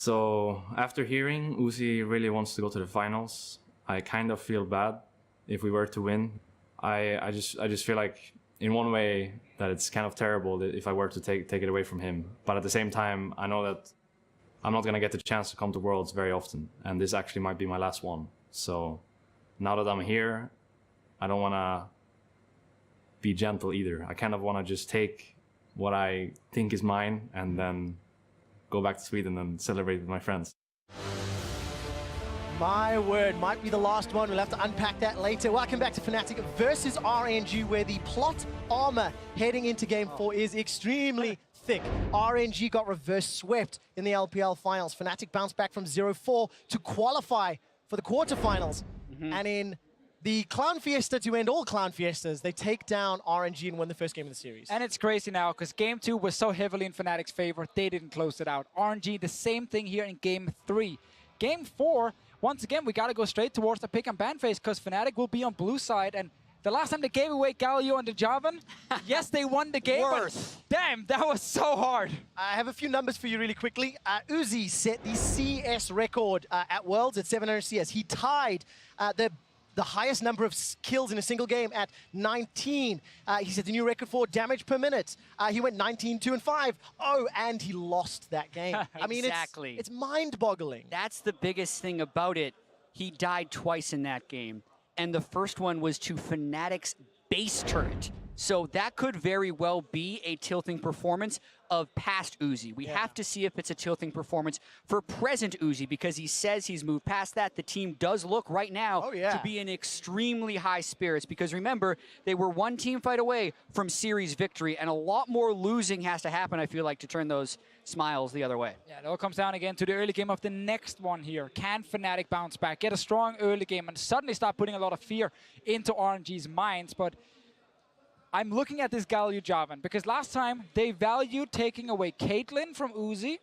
So after hearing Uzi really wants to go to the finals, I kind of feel bad if we were to win. I just feel like in one way that it's kind of terrible that if I were to take it away from him. But at the same time, I know that I'm not gonna get the chance to come to Worlds very often, and this actually might be my last one. So now that I'm here, I don't wanna be gentle either. I kind of wanna just take what I think is mine and then go back to Sweden and celebrate with my friends. My word, might be the last one. We'll have to unpack that later. Welcome back to Fnatic versus RNG, where the plot armor heading into Game 4 is extremely thick. RNG got reverse swept in the LPL finals. Fnatic bounced back from 0-4 to qualify for the quarterfinals. And in the Clown Fiesta to end all Clown Fiestas, they take down RNG and win the first game of the series. And it's crazy now, because Game 2 was so heavily in Fnatic's favor, they didn't close it out. RNG, the same thing here in Game 3. Game 4, once again, we got to go straight towards the pick and ban phase, because Fnatic will be on blue side. And the last time they gave away Galio and the Jarvan, yes, they won the game, but damn, that was so hard. I have a few numbers for you really quickly. Uzi set the CS record at Worlds at 700 CS. He tied the highest number of kills in a single game at 19. He set the new record for damage per minute. He went 19, 2, and 5. Oh, and he lost that game. I mean, it's mind-boggling. That's the biggest thing about it. He died twice in that game. And the first one was to Fnatic's base turret. So that could very well be a tilting performance of past Uzi. We have to see if it's a tilting performance for present Uzi, because he says he's moved past that. The team does look right now to be in extremely high spirits, because remember, they were one team fight away from series victory, and a lot more losing has to happen, I feel like, to turn those smiles the other way. Yeah, it all comes down again to the early game of the next one here. Can Fnatic bounce back, get a strong early game, and suddenly start putting a lot of fear into RNG's minds? But I'm looking at this Galio Jarvan, because last time they valued taking away Caitlyn from Uzi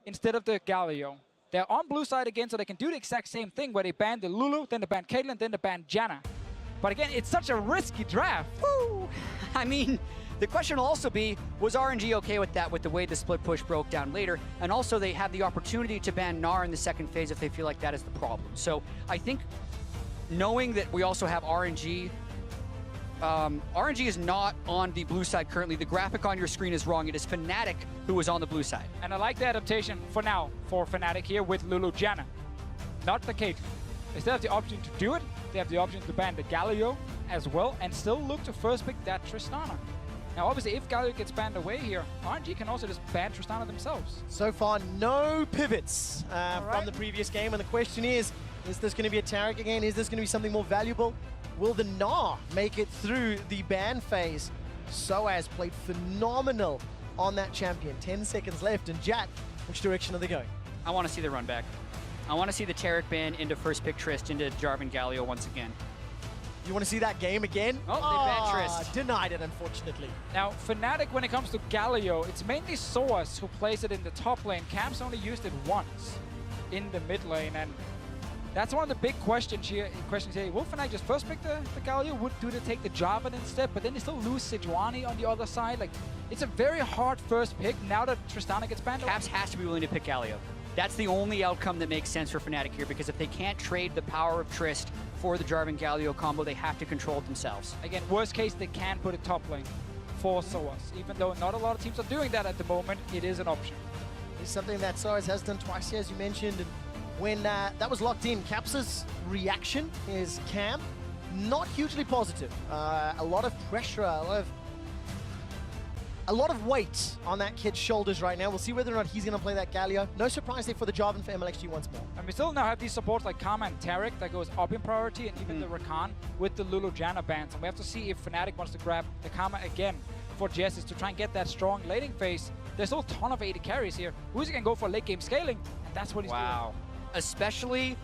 instead of the Galio. They're on blue side again, so they can do the exact same thing, where they ban the Lulu, then they ban Caitlyn, then they ban Janna. But again, it's such a risky draft. Woo! I mean, the question will also be, was RNG okay with that, with the way the split push broke down later? And also, they have the opportunity to ban Gnar in the second phase if they feel like that is the problem. So I think knowing that we also have RNG, RNG is not on the blue side currently. The graphic on your screen is wrong. It is Fnatic who is on the blue side. And I like the adaptation for now for Fnatic here with Lulu Janna, not the Caitlyn. Instead of the option to do it, they have the option to ban the Galio as well and still look to first pick that Tristana. Now, obviously, if Galio gets banned away here, RNG can also just ban Tristana themselves. So far, no pivots from the previous game, and the question is this going to be a Taric again? Is this going to be something more valuable? Will the Gnar make it through the ban phase? sOAZ played phenomenal on that champion. 10 seconds left, and Jack, which direction are they going? I want to see the run back. I want to see the Taric ban into first pick Trist, into Jarvan Galio once again. You want to see that game again? Oh, they banned Trist. Denied it, unfortunately. Now, Fnatic, when it comes to Galio, it's mainly sOAZ who plays it in the top lane. Cam's only used it once in the mid lane, and that's one of the big questions here. Will Fnatic just first pick the Galio? Do they take the Jarvan instead? But then they still lose Sejuani on the other side. Like, it's a very hard first pick now that Tristana gets banned. Caps has to be willing to pick Galio. That's the only outcome that makes sense for Fnatic here, because if they can't trade the power of Trist for the Jarvan Galio combo, they have to control it themselves. Again, worst case, they can put a top lane for sOAZ. Even though not a lot of teams are doing that at the moment, it is an option. It's something that sOAZ has done twice here, as you mentioned. And when that was locked in, Caps' reaction is Cam, not hugely positive. A lot of pressure, a lot of weight on that kid's shoulders right now. We'll see whether or not he's going to play that Galio. No surprise there for the Jarvan for Mlxg once more. And we still now have these supports like Karma and Taric that goes up in priority, and even the Rakan with the Lulu Janna bans. And we have to see if Fnatic wants to grab the Karma again for Jesiz to try and get that strong laning phase. There's still a ton of AD carries here. Uzi can go for late game scaling, and that's what he's doing. Especially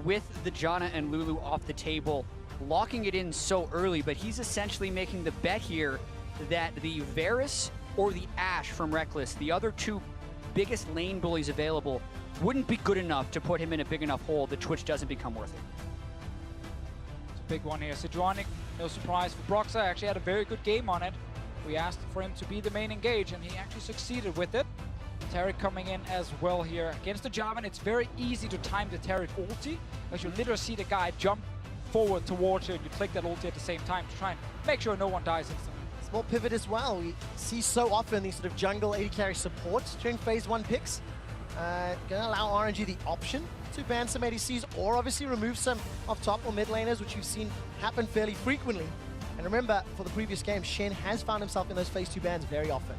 with the Janna and Lulu off the table, locking it in so early, but he's essentially making the bet here that the Varus or the Ashe from Rekkles, the other two biggest lane bullies available, wouldn't be good enough to put him in a big enough hole that Twitch doesn't become worth it. It's a big one here. Sejuani, no surprise for Broxah, actually had a very good game on it. We asked for him to be the main engage, and he actually succeeded with it. Taric coming in as well here. Against the Jarvan, it's very easy to time the Taric ulti, because you literally see the guy jump forward towards you and you click that ulti at the same time to try and make sure no one dies instantly. Small pivot as well. We see so often these sort of jungle AD carry support during phase 1 picks. Gonna allow RNG the option to ban some ADCs or obviously remove some off top or mid laners, which you've seen happen fairly frequently. And remember, for the previous game, Shen has found himself in those phase 2 bans very often.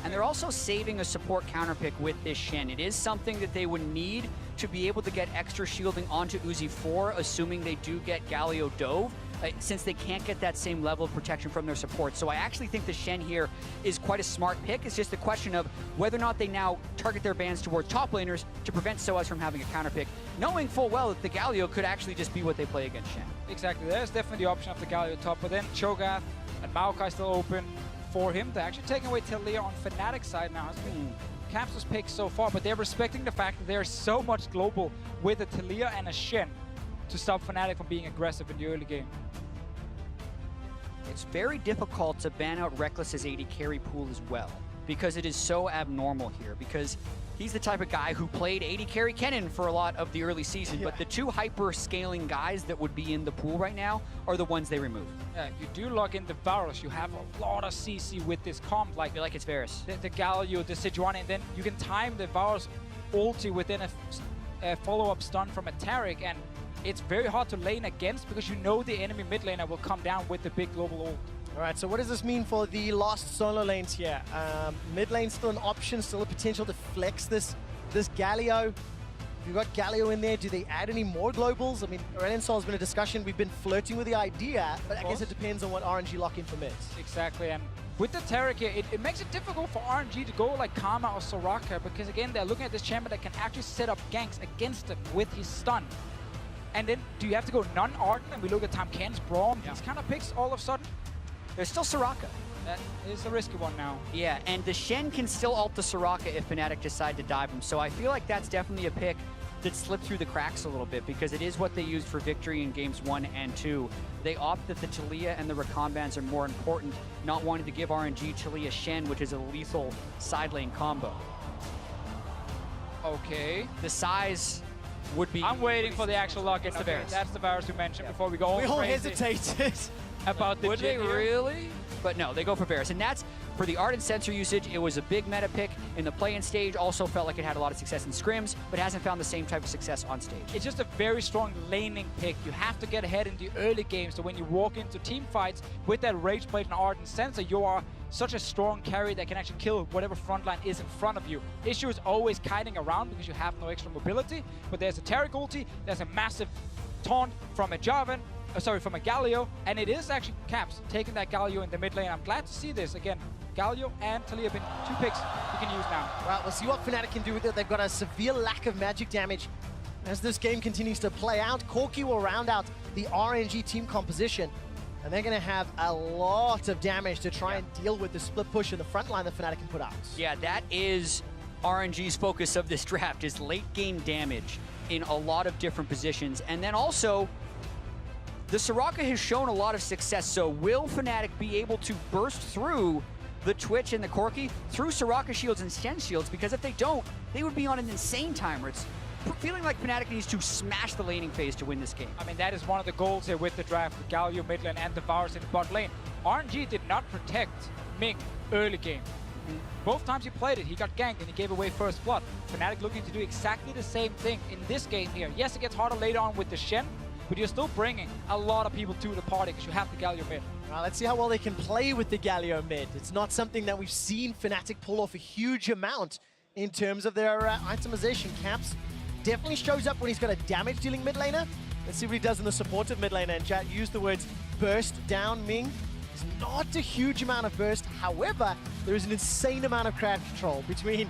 And they're also saving a support counter pick with this Shen. It is something that they would need to be able to get extra shielding onto Uzi 4, assuming they do get Galio Dove, since they can't get that same level of protection from their support. So I actually think the Shen here is quite a smart pick. It's just a question of whether or not they now target their bans towards top laners to prevent sOAZ from having a counter pick, knowing full well that the Galio could actually just be what they play against Shen. Exactly, there's definitely the option of the Galio top, but then Cho'Gath and Mlxg still open for him. They're actually taking away Taliyah on Fnatic side now. It's been Caps' pick so far, but they're respecting the fact that there's so much global with a Taliyah and a Shen to stop Fnatic from being aggressive in the early game. It's very difficult to ban out Rekkles' AD carry pool as well, because it is so abnormal here, because he's the type of guy who played AD carry Kennen for a lot of the early season, but the two hyper-scaling guys that would be in the pool right now are the ones they remove. Yeah, you do log in the Varus, you have a lot of CC with this comp, like I feel like it's Varus. The Galio, the Sejuani, and then you can time the Varus ulti within a follow-up stun from a Taric, and it's very hard to lane against because you know the enemy mid laner will come down with the big global ult. All right, so what does this mean for the lost solo lanes here? Mid lane still an option, still a potential to flex this Galio. If you've got Galio in there, do they add any more globals? I mean, Rekkles has been a discussion. We've been flirting with the idea, but I guess it depends on what RNG lock in for mids. Exactly, and with the Taric here, it makes it difficult for RNG to go like Karma or Soraka, because again, they're looking at this champion that can actually set up ganks against them with his stun. And then, do you have to go non-Arden? And we look at Tamken's Braum, these kind of picks all of a sudden. There's still Soraka. That is a risky one now. Yeah, and the Shen can still ult the Soraka if Fnatic decide to dive him. So I feel like that's definitely a pick that slipped through the cracks a little bit, because it is what they used for victory in games 1 and 2. They opt that the Taliyah and the Rakan bans are more important, not wanting to give RNG Taliyah Shen, which is a lethal side lane combo. Okay. The size would be... I'm waiting for the actual lock-in. It's the Varus. That's the Varus we mentioned before we go all We all crazy hesitated. about the Would they Jin here. really? But no, they go for Varus. And that's, for the Ardent sensor usage, it was a big meta pick in the play-in stage. Also felt like it had a lot of success in scrims, but hasn't found the same type of success on stage. It's just a very strong laning pick. You have to get ahead in the early game, so when you walk into team fights with that Rage Blade and Ardent Sensor, you are such a strong carry that can actually kill whatever frontline is in front of you. Issue is always kiting around because you have no extra mobility, but there's a Taric ulti, there's a massive taunt from a Jarvan, from a Galio, and it is actually Caps taking that Galio in the mid lane. I'm glad to see this. Again, Galio and Taliyah have been 2 picks you can use now. Right, we'll see what Fnatic can do with it. They've got a severe lack of magic damage. As this game continues to play out, Corki will round out the RNG team composition, and they're going to have a lot of damage to try and deal with the split push in the front line that Fnatic can put out. Yeah, that is RNG's focus of this draft, is late game damage in a lot of different positions. And then also, the Soraka has shown a lot of success, so will Fnatic be able to burst through the Twitch and the Corki through Soraka shields and Shen shields? Because if they don't, they would be on an insane timer. It's feeling like Fnatic needs to smash the laning phase to win this game. I mean, that is one of the goals here with the draft, with Galio mid lane and the Varus in bot lane. RNG did not protect Ming early game. Both times he played it, he got ganked and he gave away first blood. Fnatic looking to do exactly the same thing in this game here. Yes, it gets harder later on with the Shen, but you're still bringing a lot of people to the party because you have the Galio mid. Well, let's see how well they can play with the Galio mid. It's not something that we've seen Fnatic pull off a huge amount in terms of their itemization. Caps definitely shows up when he's got a damage-dealing mid laner. Let's see what he does in the supportive mid laner. And chat used the words burst down Ming. It's not a huge amount of burst. However, there is an insane amount of crowd control between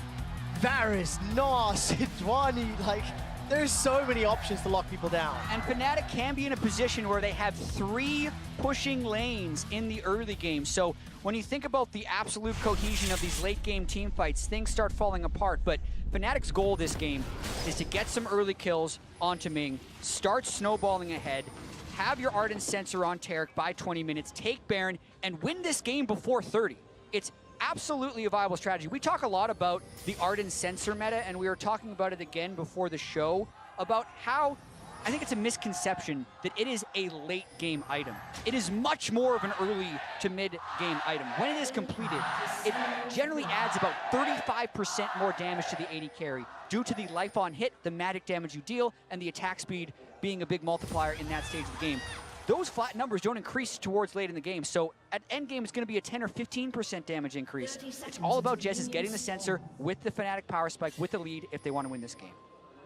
Varus, Gnar, Sejuani. Like, there's so many options to lock people down. And Fnatic can be in a position where they have 3 pushing lanes in the early game. So when you think about the absolute cohesion of these late game team fights, things start falling apart. But Fnatic's goal this game is to get some early kills onto Ming, start snowballing ahead, have your Ardent Sensor on Taric by 20 minutes, take Baron, and win this game before 30. It's absolutely a viable strategy. We talk a lot about the Arden sensor meta, and we were talking about it again before the show, about how I think it's a misconception that it is a late game item. It is much more of an early to mid game item. When it is completed, it generally adds about 35% more damage to the AD carry due to the life on hit, the magic damage you deal, and the attack speed being a big multiplier in that stage of the game. Those flat numbers don't increase towards late in the game, so at end game it's going to be a 10 or 15% damage increase. It's all about Jesiz getting the sensor with the Fnatic power spike with the lead if they want to win this game.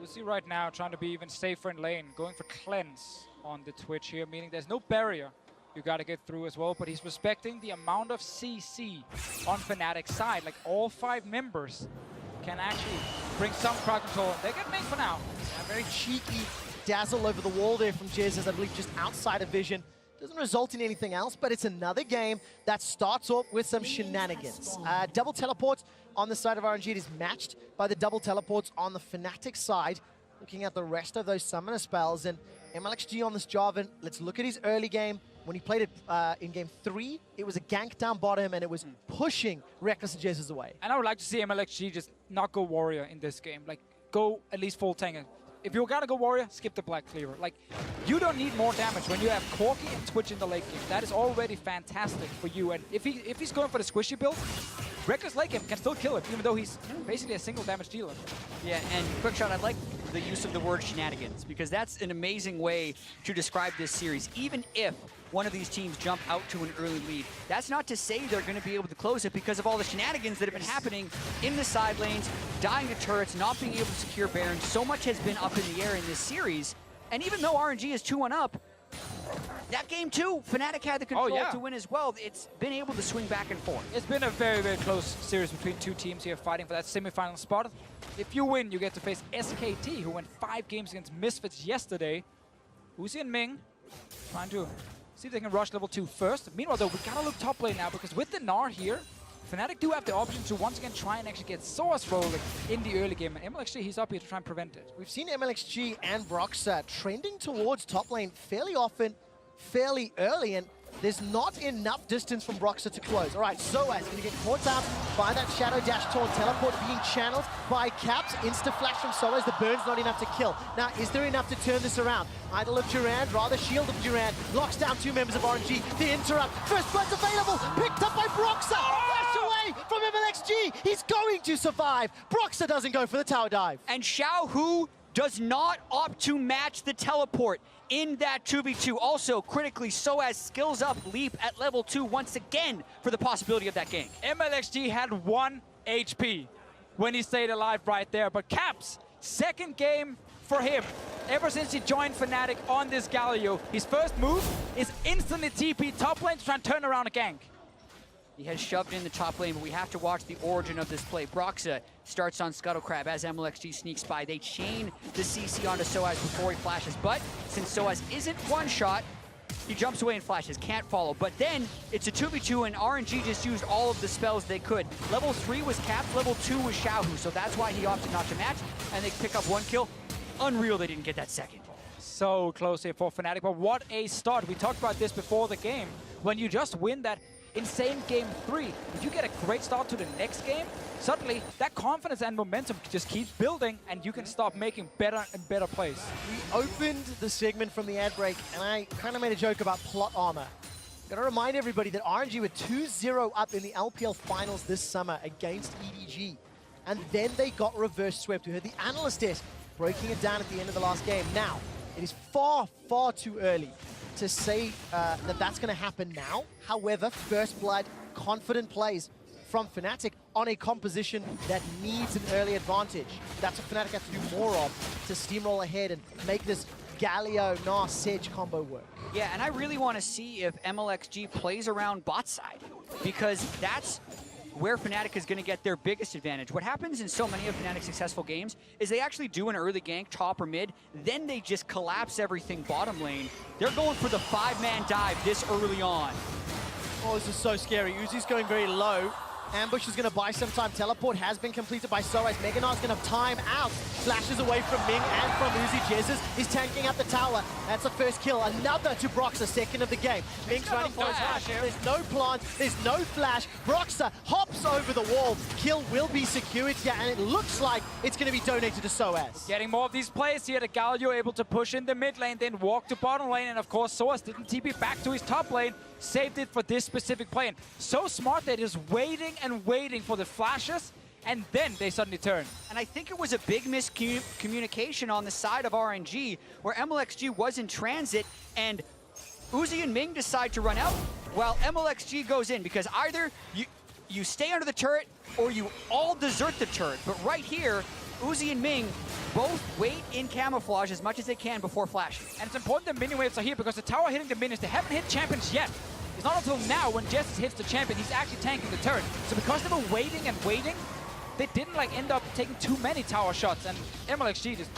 We see right now trying to be even safer in lane, going for cleanse on the Twitch here, meaning there's no barrier you got to get through as well, but he's respecting the amount of CC on Fnatic's side. Like, all 5 members can actually bring some crowd control. They get Ming for now. A very cheeky dazzle over the wall there from Jesiz, I believe just outside of vision. Doesn't result in anything else, but it's another game that starts off with some shenanigans. Double teleports on the side of RNG. It is matched by the double teleports on the Fnatic side. Looking at the rest of those summoner spells, and Mlxg on this Jarvan. Let's look at his early game. When he played it in game 3, it was a gank down bottom, and it was pushing Rekkles and Jesiz away. And I would like to see Mlxg just not go warrior in this game. Like, go at least full tanker. If you're gonna go warrior, skip the black cleaver. Like, you don't need more damage when you have Corki and Twitch in the late game. That is already fantastic for you. And if he's going for the squishy build, Rekkles late game can still kill him, even though he's basically a single damage dealer. Yeah, and quick shot, I like the use of the word shenanigans, because that's an amazing way to describe this series. Even if one of these teams jump out to an early lead, that's not to say they're going to be able to close it because of all the shenanigans that have been happening in the side lanes, dying to turrets, not being able to secure Baron. So much has been up in the air in this series, and even though RNG is 2-1 up, that game too, Fnatic had the control to win as well. It's been able to swing back and forth. It's been a very, very close series between 2 teams here fighting for that semi-final spot. If you win, you get to face SKT, who won 5 games against Misfits yesterday. Uzi and Ming trying to see if they can rush level 2 first. Meanwhile, though, we gotta look top lane now, because with the Gnar here, Fnatic do have the option to once again try and actually get sOAZ rolling in the early game. And Mlxg, he's up here to try and prevent it. We've seen Mlxg and Broxah trending towards top lane fairly often, fairly early, and there's not enough distance from Broxah to close. All right, sOAZ going to get caught out by that Shadow Dash Taunt teleport being channeled by Caps. Insta-flash from sOAZ, the burn's not enough to kill. Now, is there enough to turn this around? Idol of Durand, rather Shield of Durand, locks down 2 members of RNG. The interrupt, first blood's available, picked up by Broxah. Flash away from Mlxg, he's going to survive. Broxah doesn't go for the tower dive. And Xiaohu does not opt to match the teleport in that 2v2. Also, critically, sOAZ skills up leap at level 2 once again for the possibility of that gank. Mlxg had 1 HP when he stayed alive right there, but Caps, second game for him. Ever since he joined Fnatic on this Galio, his first move is instantly TP top lane to try and turn around a gank. He has shoved in the top lane, but we have to watch the origin of this play. Broxah starts on Scuttlecrab as Mlxg sneaks by. They chain the CC onto sOAZ before he flashes, but since sOAZ isn't one-shot, he jumps away and flashes, can't follow. But then it's a 2v2, and RNG just used all of the spells they could. Level 3 was Caps, level 2 was Xiaohu, so that's why he opted not to match, and they pick up 1 kill. Unreal they didn't get that second. So close here for Fnatic, but what a start. We talked about this before the game. When you just win that insane game 3, if you get a great start to the next game, suddenly that confidence and momentum just keeps building, and you can start making better and better plays. We opened the segment from the ad break, and I kind of made a joke about plot armor. Gotta remind everybody that RNG were 2-0 up in the LPL finals this summer against EDG, and then they got reverse swept. We heard the analyst desk breaking it down at the end of the last game. Now, it is far, far too early to say that that's going to happen now. However, first blood, confident plays from Fnatic on a composition that needs an early advantage. That's what Fnatic have to do more of to steamroll ahead and make this Galio, Gnar, Sej combo work. Yeah, and I really want to see if Mlxg plays around bot side, because that's where Fnatic is going to get their biggest advantage. What happens in so many of Fnatic's successful games is they actually do an early gank, top or mid, then they just collapse everything bottom lane. They're going for the 5-man dive this early on. Oh, this is so scary. Uzi's going very low. Ambush is going to buy some time. Teleport has been completed by sOAZ. Mega Gnar's going to have time out. Flashes away from Ming and from Uzi. Jesiz is tanking up the tower. That's the first kill. Another to Broxah, second of the game. Ming's running for his flash. There's no plant. There's no flash. Broxah hops over the wall. Kill will be secured here, and it looks like it's going to be donated to sOAZ. Getting more of these plays here. The Galio able to push in the mid lane, then walk to bottom lane, and of course sOAZ didn't TP back to his top lane. Saved it for this specific play. And so smart that he's waiting and waiting for the flashes, and then they suddenly turn. And I think it was a big miscommunication on the side of RNG, where Mlxg was in transit, and Uzi and Ming decide to run out, while Mlxg goes in, because either you stay under the turret, or you all desert the turret. But right here, Uzi and Ming both wait in camouflage as much as they can before flashing. And it's important the minion waves are here, because the tower hitting the minions, they haven't hit champions yet. It's not until now when Jesiz hits the champion, he's actually tanking the turret. So because they were waiting and waiting, they didn't end up taking too many tower shots, and Mlxg just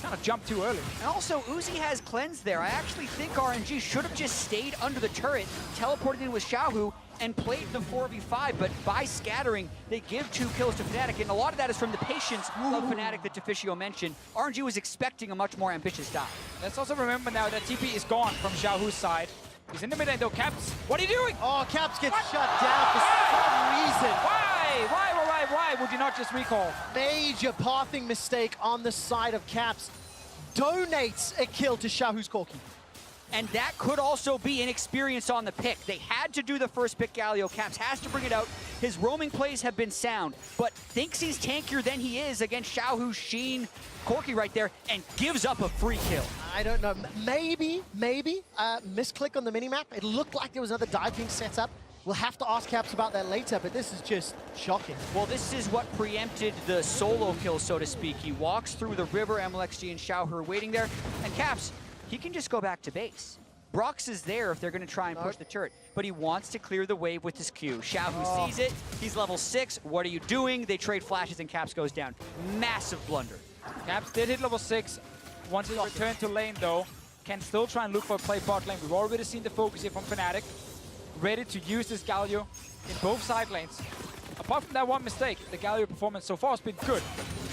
kind of jumped too early. And also, Uzi has cleanse there. I actually think RNG should have just stayed under the turret, teleported in with Xiaohu, and played the 4v5, but by scattering, they give 2 kills to Fnatic, and a lot of that is from the patience of Fnatic that Deficio mentioned. RNG was expecting a much more ambitious dive. Let's also remember now that TP is gone from Xiaohu's side. He's in the mid lane though. Caps, what are you doing? Oh, Caps gets shut down for some reason. Why would you not just recall? Major pathing mistake on the side of Caps. Donates a kill to Xiaohu's Corki. And that could also be inexperience on the pick. They had to do the first pick, Galio. Caps has to bring it out. His roaming plays have been sound, but thinks he's tankier than he is against Xiaohu, Shen, Corki right there, and gives up a free kill. I don't know. Maybe, misclick on the minimap. It looked like there was another dive being set up. We'll have to ask Caps about that later, but this is just shocking. Well, this is what preempted the solo kill, so to speak. He walks through the river, Mlxg and Xiaohu are waiting there, and Caps, he can just go back to base. Brox is there if they're going to try and push the turret, but he wants to clear the wave with his Q. Xiaohu sees it. He's level 6. What are you doing? They trade flashes and Caps goes down. Massive blunder. Caps did hit level 6. Once he returned to lane though, can still try and look for a play bot lane. We've already seen the focus here from Fnatic. Ready to use this Galio in both side lanes. Apart from that one mistake, the Galio performance so far has been good.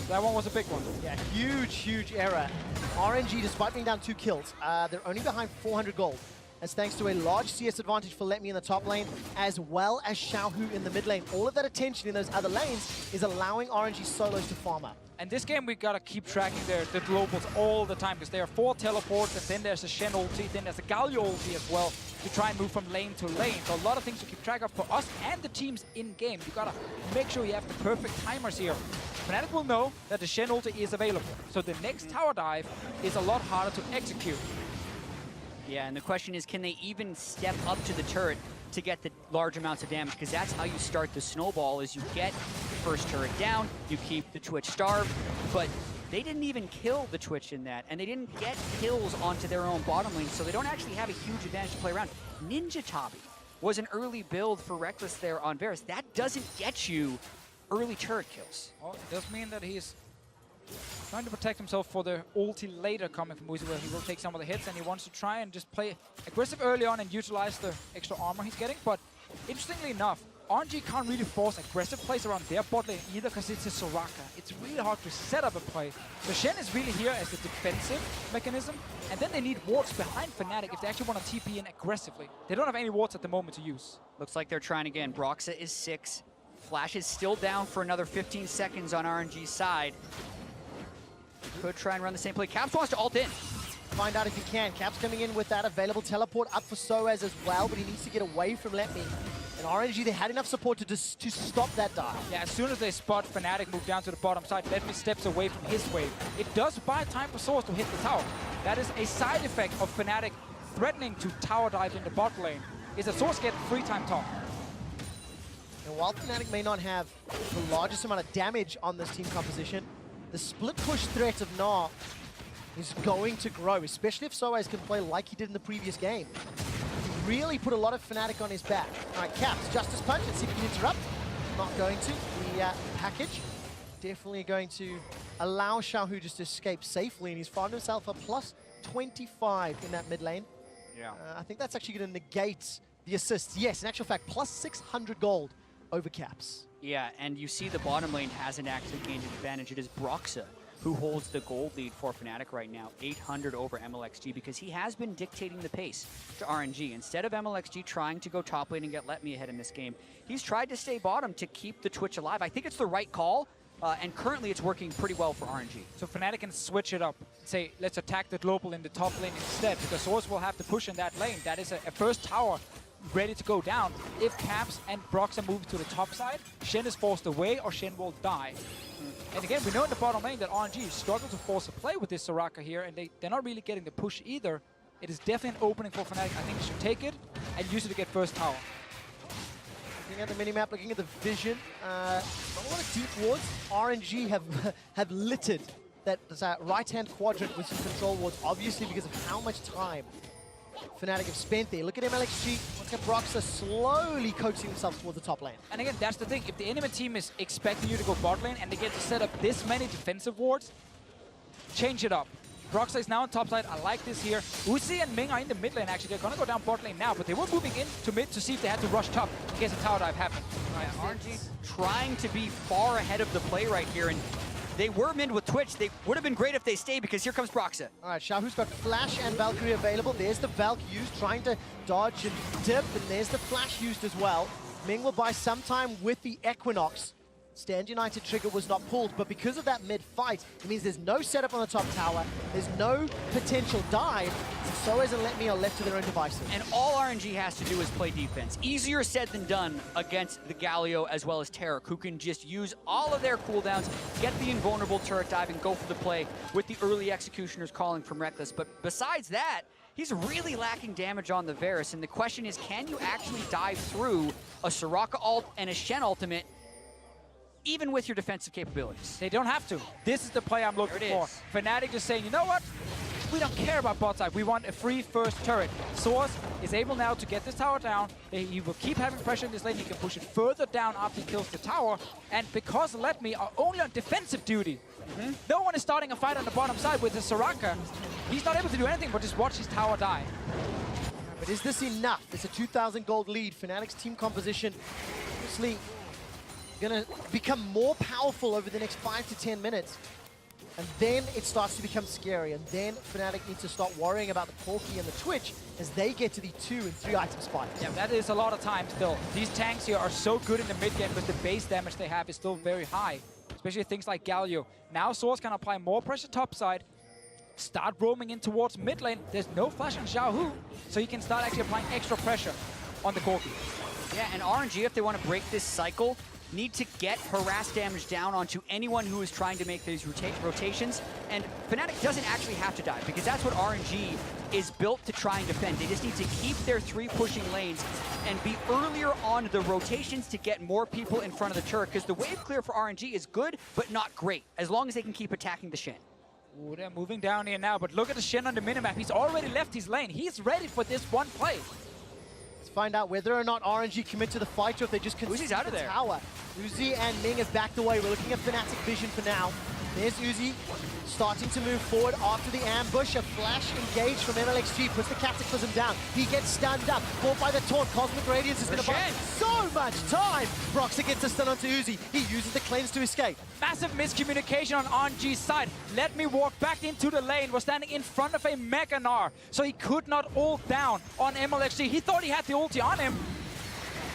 That one was a big one. Yeah, huge error. RNG, despite being down 2 kills, they're only behind 400 gold. That's thanks to a large CS advantage for Letme in the top lane, as well as Xiaohu in the mid lane. All of that attention in those other lanes is allowing RNG solos to farm up. And this game, we gotta keep tracking the globals all the time, because there are 4 teleports, and then there's a Shen ulti, then there's a Galio ulti as well, to try and move from lane to lane. So a lot of things to keep track of for us and the teams in-game. You gotta make sure you have the perfect timers here. Fnatic will know that the Shen ulti is available, so the next tower dive is a lot harder to execute. Yeah, and the question is, can they even step up to the turret to get the large amounts of damage? Because that's how you start the snowball, is you get the first turret down, you keep the Twitch starved, but they didn't even kill the Twitch in that, and they didn't get kills onto their own bottom lane, so they don't actually have a huge advantage to play around. Ninja Tabi was an early build for Rekkles there on Varus. That doesn't get you early turret kills. Well, it does mean that he's trying to protect himself for the ulti later coming from Uzi, where he will take some of the hits, and he wants to try and just play aggressive early on and utilize the extra armor he's getting. But interestingly enough, RNG can't really force aggressive plays around their bot lane either, because it's a Soraka. It's really hard to set up a play. So Shen is really here as the defensive mechanism, and then they need wards behind Fnatic if they actually want to TP in aggressively. They don't have any wards at the moment to use. Looks like they're trying again. Broxah is 6. Flash is still down for another 15 seconds on RNG's side. Could try and run the same play. Caps wants to ult in. Find out if he can. Caps coming in with that available teleport up for sOAZ as well, but he needs to get away from Letme. And RNG, they had enough support to stop that dive. Yeah, as soon as they spot Fnatic move down to the bottom side, Letme steps away from his wave. It does buy time for sOAZ to hit the tower. That is a side effect of Fnatic threatening to tower dive in the bot lane, is that sOAZ get free time top. And while Fnatic may not have the largest amount of damage on this team composition, the split push threat of Gnar is going to grow, especially if sOAZ can play like he did in the previous game. He really put a lot of Fnatic on his back. All right, Caps, Justice Punch, let's see if he can interrupt. Not going to. The package definitely going to allow Xiaohu just to escape safely, and he's found himself a plus 25 in that mid lane. Yeah. I think that's actually going to negate the assists. Yes, in actual fact, plus 600 gold over Caps. Yeah, and you see the bottom lane hasn't actually gained an advantage. It is Broxah who holds the gold lead for Fnatic right now, 800 over Mlxg, because he has been dictating the pace to RNG. Instead of Mlxg trying to go top lane and get Letme ahead in this game, he's tried to stay bottom to keep the Twitch alive. I think it's the right call, and currently it's working pretty well for RNG. So Fnatic can switch it up and say, let's attack the global in the top lane instead, because sOAZ will have to push in that lane. That is a first tower ready to go down. If Caps and Broxah move to the top side, Shen is forced away or Shen will die. And again, we know in the bottom lane that RNG struggle to force a play with this Soraka here, and they're not really getting the push either. It is definitely an opening for Fnatic. I think they should take it and use it to get first tower. Looking at the minimap, looking at the vision, not a lot of deep wards. RNG have littered that right-hand quadrant with some control wards, obviously because of how much time Fnatic have spent there. Look at Mlxg, look at Broxah slowly coaxing themselves towards the top lane. And again, that's the thing. If the enemy team is expecting you to go bot lane and they get to set up this many defensive wards, change it up. Broxah is now on top side. I like this here. sOAZ and Ming are in the mid lane, actually. They're going to go down bot lane now, but they were moving into mid to see if they had to rush top in case a tower dive happened. RNG trying to be far ahead of the play right here, and they were mid with Twitch. They would have been great if they stayed, because here comes Broxah. All right, Xiaohu's got Flash and Valkyrie available. There's the Valk used, trying to dodge and dip, and there's the Flash used as well. Ming will buy some time with the Equinox. Stand United trigger was not pulled, but because of that mid-fight, it means there's no setup on the top tower, there's no potential dive, so sOAZ and Letme are left to their own devices. And all RNG has to do is play defense. Easier said than done against the Galio as well as Taric, who can just use all of their cooldowns, get the invulnerable turret dive, and go for the play with the early executioners calling from Rekkles. But besides that, he's really lacking damage on the Varus, and the question is, can you actually dive through a Soraka ult and a Shen ultimate even with your defensive capabilities? They don't have to. This is the play I'm looking for. Fnatic just saying, you know what? We don't care about bot side. We want a free first turret. sOAZ is able now to get this tower down. He will keep having pressure in this lane. He can push it further down after he kills the tower. And because Letme are only on defensive duty, no one is starting a fight on the bottom side with the Soraka. He's not able to do anything but just watch his tower die. But is this enough? It's a 2,000 gold lead. Fnatic's team composition obviously gonna become more powerful over the next 5 to 10 minutes. And then it starts to become scary. And then Fnatic needs to start worrying about the Corki and the Twitch as they get to the 2 and 3 item spikes. Yeah, that is a lot of time still. These tanks here are so good in the mid game, but the base damage they have is still very high. Especially things like Galio. Now sOAZ can apply more pressure topside, start roaming in towards mid lane. There's no flash on Xiaohu, so he can start actually applying extra pressure on the Corki. Yeah, and RNG, if they want to break this cycle, need to get harass damage down onto anyone who is trying to make these rotations. And Fnatic doesn't actually have to die, because that's what RNG is built to try and defend. They just need to keep their 3 pushing lanes and be earlier on the rotations to get more people in front of the turret, because the wave clear for RNG is good, but not great, as long as they can keep attacking the Shen. Ooh, they're moving down here now, but look at the Shen on the minimap. He's already left his lane. He's ready for this one play. Find out whether or not RNG commit to the fight or if they just concede out of the there. tower. sOAZ and Ming have backed away. We're looking at Fnatic vision for now. There's sOAZ starting to move forward after the ambush. A flash engage from Mlxg puts the Cataclysm down. He gets stunned up, caught by the taunt. Cosmic Radiance is going to buy so much time. Broxah gets a stun onto sOAZ. He uses the cleanse to escape. Massive miscommunication on RNG's side. Letme walk back into the lane, was standing in front of a Mega Gnar, so he could not ult down on Mlxg. He thought he had the ulti on him.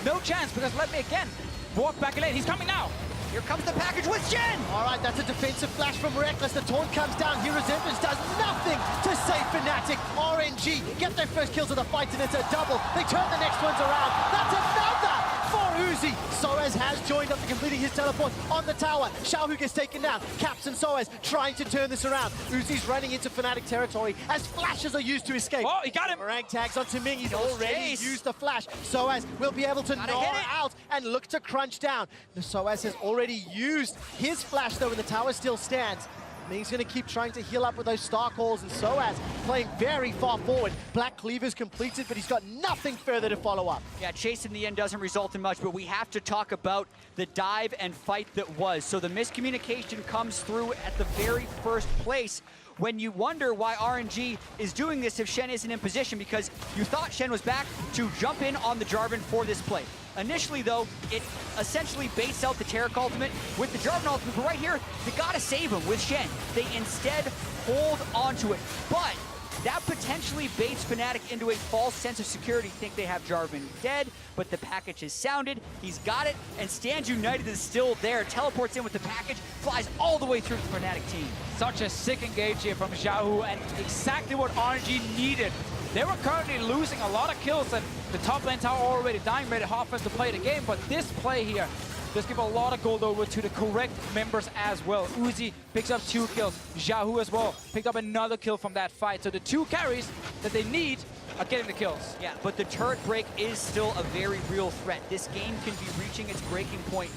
No chance, because Letme again walk back in lane. He's coming now. Here comes the package with Shen! All right, that's a defensive flash from Rekkles. The taunt comes down. Hero's Empress does nothing to save Fnatic. RNG get their first kills of the fight, and it's a double. They turn the next ones around. That's another for sOAZ. sOAZ has joined after completing his teleport on the tower. Xiaohu gets taken down. Caps and sOAZ trying to turn this around. sOAZ's running into Fnatic territory as flashes are used to escape. Oh, he got him! Rank tags onto Ming. He's already used the flash. sOAZ will be able to gnaw out and look to crunch down. The sOAZ has already used his flash, though, and the tower still stands. Ming's going to keep trying to heal up with those star calls, and sOAZ playing very far forward. Black Cleaver's completed, but he's got nothing further to follow up. Yeah, chase in the end doesn't result in much, but we have to talk about the dive and fight that was. So the miscommunication comes through at the very first place when you wonder why RNG is doing this if Shen isn't in position, because you thought Shen was back to jump in on the Jarvan for this play. Initially, though, it essentially baits out the Taric ultimate with the Jarvan ultimate, but right here, they gotta save him with Shen. They instead hold onto it, but that potentially baits Fnatic into a false sense of security, think they have Jarvan dead, but the package is sounded, he's got it, and Stands United is still there, teleports in with the package, flies all the way through the Fnatic team. Such a sick engage here from Xiaohu, and exactly what RNG needed. They were currently losing a lot of kills, and the top lane tower already dying, made it hard for us to play the game, but this play here just give a lot of gold over to the correct members as well. Uzi picks up 2 kills. Xiaohu as well picked up another kill from that fight. So the 2 carries that they need are getting the kills. Yeah, but the turret break is still a very real threat. This game can be reaching its breaking point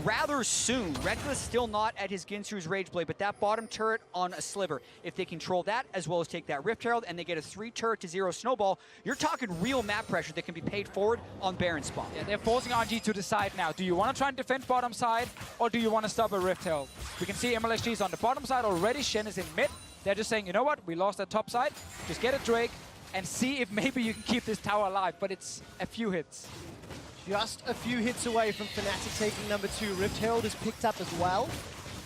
rather soon. Rekkles still not at his Ginsu's Rage Blade, but that bottom turret on a sliver, if they control that as well as take that Rift Herald and they get a 3 turret to 0 snowball, you're talking real map pressure that can be paid forward on Baron spawn. Yeah, they're forcing RNG to decide now. Do you want to try and defend bottom side, or do you want to stop a Rift Herald? We can see Mlxg is on the bottom side already. Shen is in mid. They're just saying, you know what? We lost that top side. Just get a Drake and see if maybe you can keep this tower alive, but it's a few hits. Just a few hits away from Fnatic taking number 2. Rift Herald is picked up as well.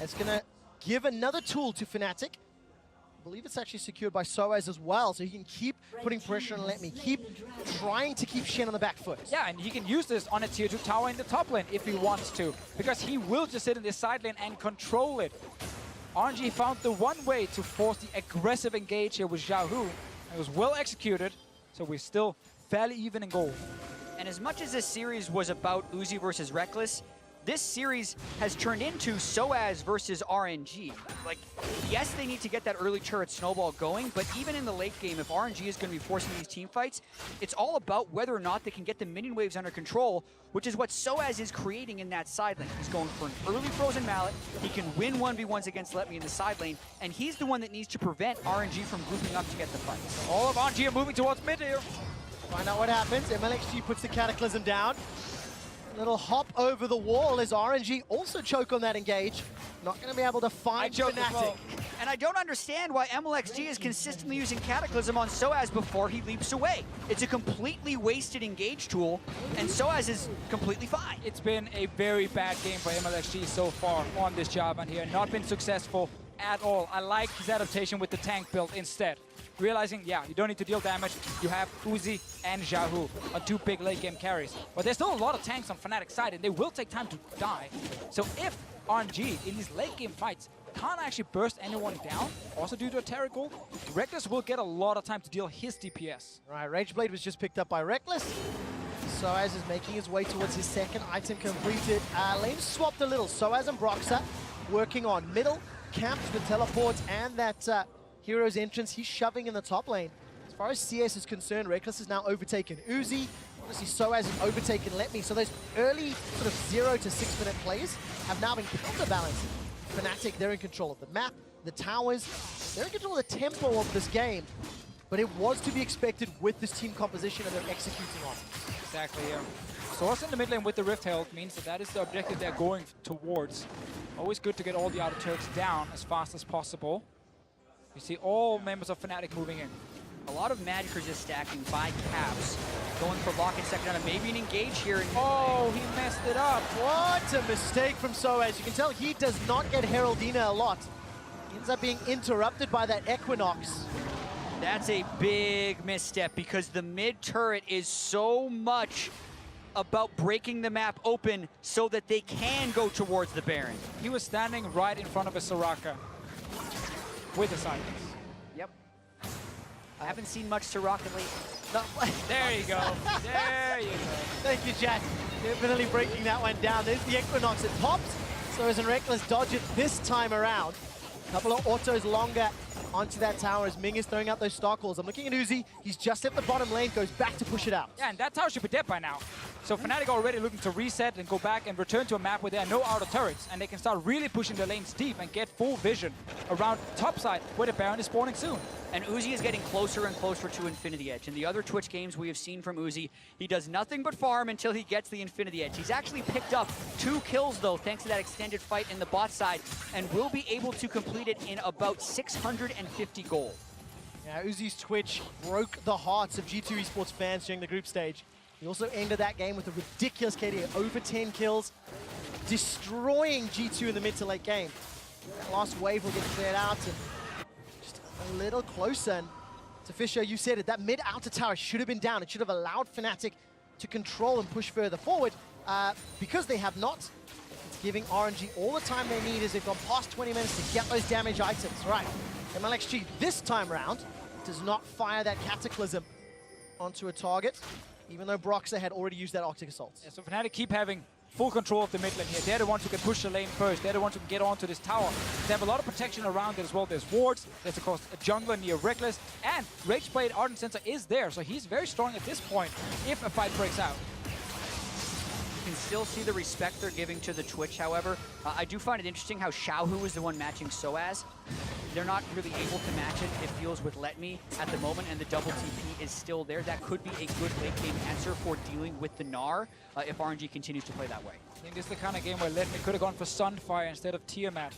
It's going to give another tool to Fnatic. I believe it's actually secured by sOAZ as well, so he can keep putting pressure on Letme, keep trying to keep Shen on the back foot. Yeah, and he can use this on a tier 2 tower in the top lane if he wants to, because he will just sit in this side lane and control it. RNG found the one way to force the aggressive engage here with Xiaohu. It was well executed, so we're still fairly even in gold. And as much as this series was about Uzi versus Rekkles, this series has turned into sOAZ versus RNG. Like, yes, they need to get that early turret snowball going, but even in the late game, if RNG is going to be forcing these team fights, it's all about whether or not they can get the minion waves under control, which is what sOAZ is creating in that side lane. He's going for an early frozen mallet, he can win 1v1s against Letme in the side lane, and he's the one that needs to prevent RNG from grouping up to get the fights. All of RNG are moving towards mid here. Find out what happens. Mlxg puts the Cataclysm down. Little hop over the wall as RNG also choke on that engage. Not going to be able to find Fnatic. Well. And I don't understand why Mlxg is consistently using Cataclysm on sOAZ before he leaps away. It's a completely wasted engage tool, and sOAZ is completely fine. It's been a very bad game for Mlxg so far on this Jarvan here. Not been successful at all. I like his adaptation with the tank build instead. Realizing, yeah, you don't need to deal damage. You have Uzi and Xiaohu on 2 big late game carries. But there's still a lot of tanks on Fnatic's side, and they will take time to die. So if RNG in these late game fights can't actually burst anyone down, also due to a Taric ult, Rekkles will get a lot of time to deal his DPS. Right, Rage Blade was just picked up by Rekkles. sOAZ is making his way towards his second item completed. Lane swapped a little. sOAZ and Broxah working on middle, camped the teleports and that Hero's entrance. He's shoving in the top lane. As far as CS is concerned, Rekkles is now overtaken Uzi. Honestly, sOAZ has overtaken Letme. So those early sort of 0 to 6 minute plays have now been counterbalanced. Fnatic, they're in control of the map, the towers. They're in control of the tempo of this game. But it was to be expected with this team composition, and they're executing on it. Exactly, yeah. Source in the mid lane with the Rift Herald means that that is the objective they're going towards. Always good to get all the outer turrets down as fast as possible. You see all members of Fnatic moving in. A lot of Magicers just stacking by caps, going for lock in second round, and maybe an engage here. Oh, he messed it up. What a mistake from sOAZ. You can tell he does not get Heraldina a lot. He ends up being interrupted by that Equinox. That's a big misstep because the mid turret is so much about breaking the map open so that they can go towards the Baron. He was standing right in front of a Soraka with the silence. Yep. I haven't seen much Soraka lately. No. There you go. There you go. Thank you, Jack. Definitely breaking that one down. There's the Equinox. It popped. sOAZ and Rekkles dodge it this time around. A couple of autos longer onto that tower as Ming is throwing out those star calls. I'm looking at Uzi. He's just at the bottom lane, goes back to push it out. Yeah, and that tower should be dead by now. So Fnatic already looking to reset and go back and return to a map where there are no outer turrets, and they can start really pushing the lanes deep and get full vision around topside where the Baron is spawning soon. And Uzi is getting closer and closer to Infinity Edge. In the other Twitch games we have seen from Uzi, he does nothing but farm until he gets the Infinity Edge. He's actually picked up 2 kills, though, thanks to that extended fight in the bot side, and will be able to complete it in about 650 gold. Yeah, Uzi's Twitch broke the hearts of G2 Esports fans during the group stage. He also ended that game with a ridiculous KD, over 10 kills, destroying G2 in the mid to late game. That last wave will get cleared out, and just a little closer. And to Fisher, you said it, that mid-outer tower should have been down. It should have allowed Fnatic to control and push further forward. Because they have not, it's giving RNG all the time they need as they've gone past 20 minutes to get those damage items. Right, Mlxg this time round does not fire that Cataclysm onto a target, even though Broxah had already used that Arctic Assault. Yeah, so Fnatic keep having full control of the mid lane here. They're the ones who can push the lane first. They're the ones who can get onto this tower. They have a lot of protection around it as well. There's wards, there's of course a jungler near Rekkles, and Rageblade Ardent Sensor is there, so he's very strong at this point if a fight breaks out. You can still see the respect they're giving to the Twitch, however. I do find it interesting how Xiaohu is the one matching sOAZ. They're not really able to match it, it feels, with Letme at the moment, and the double TP is still there. That could be a good late game answer for dealing with the Gnar if RNG continues to play that way. I think this is the kind of game where Letme could have gone for Sunfire instead of Tiamat.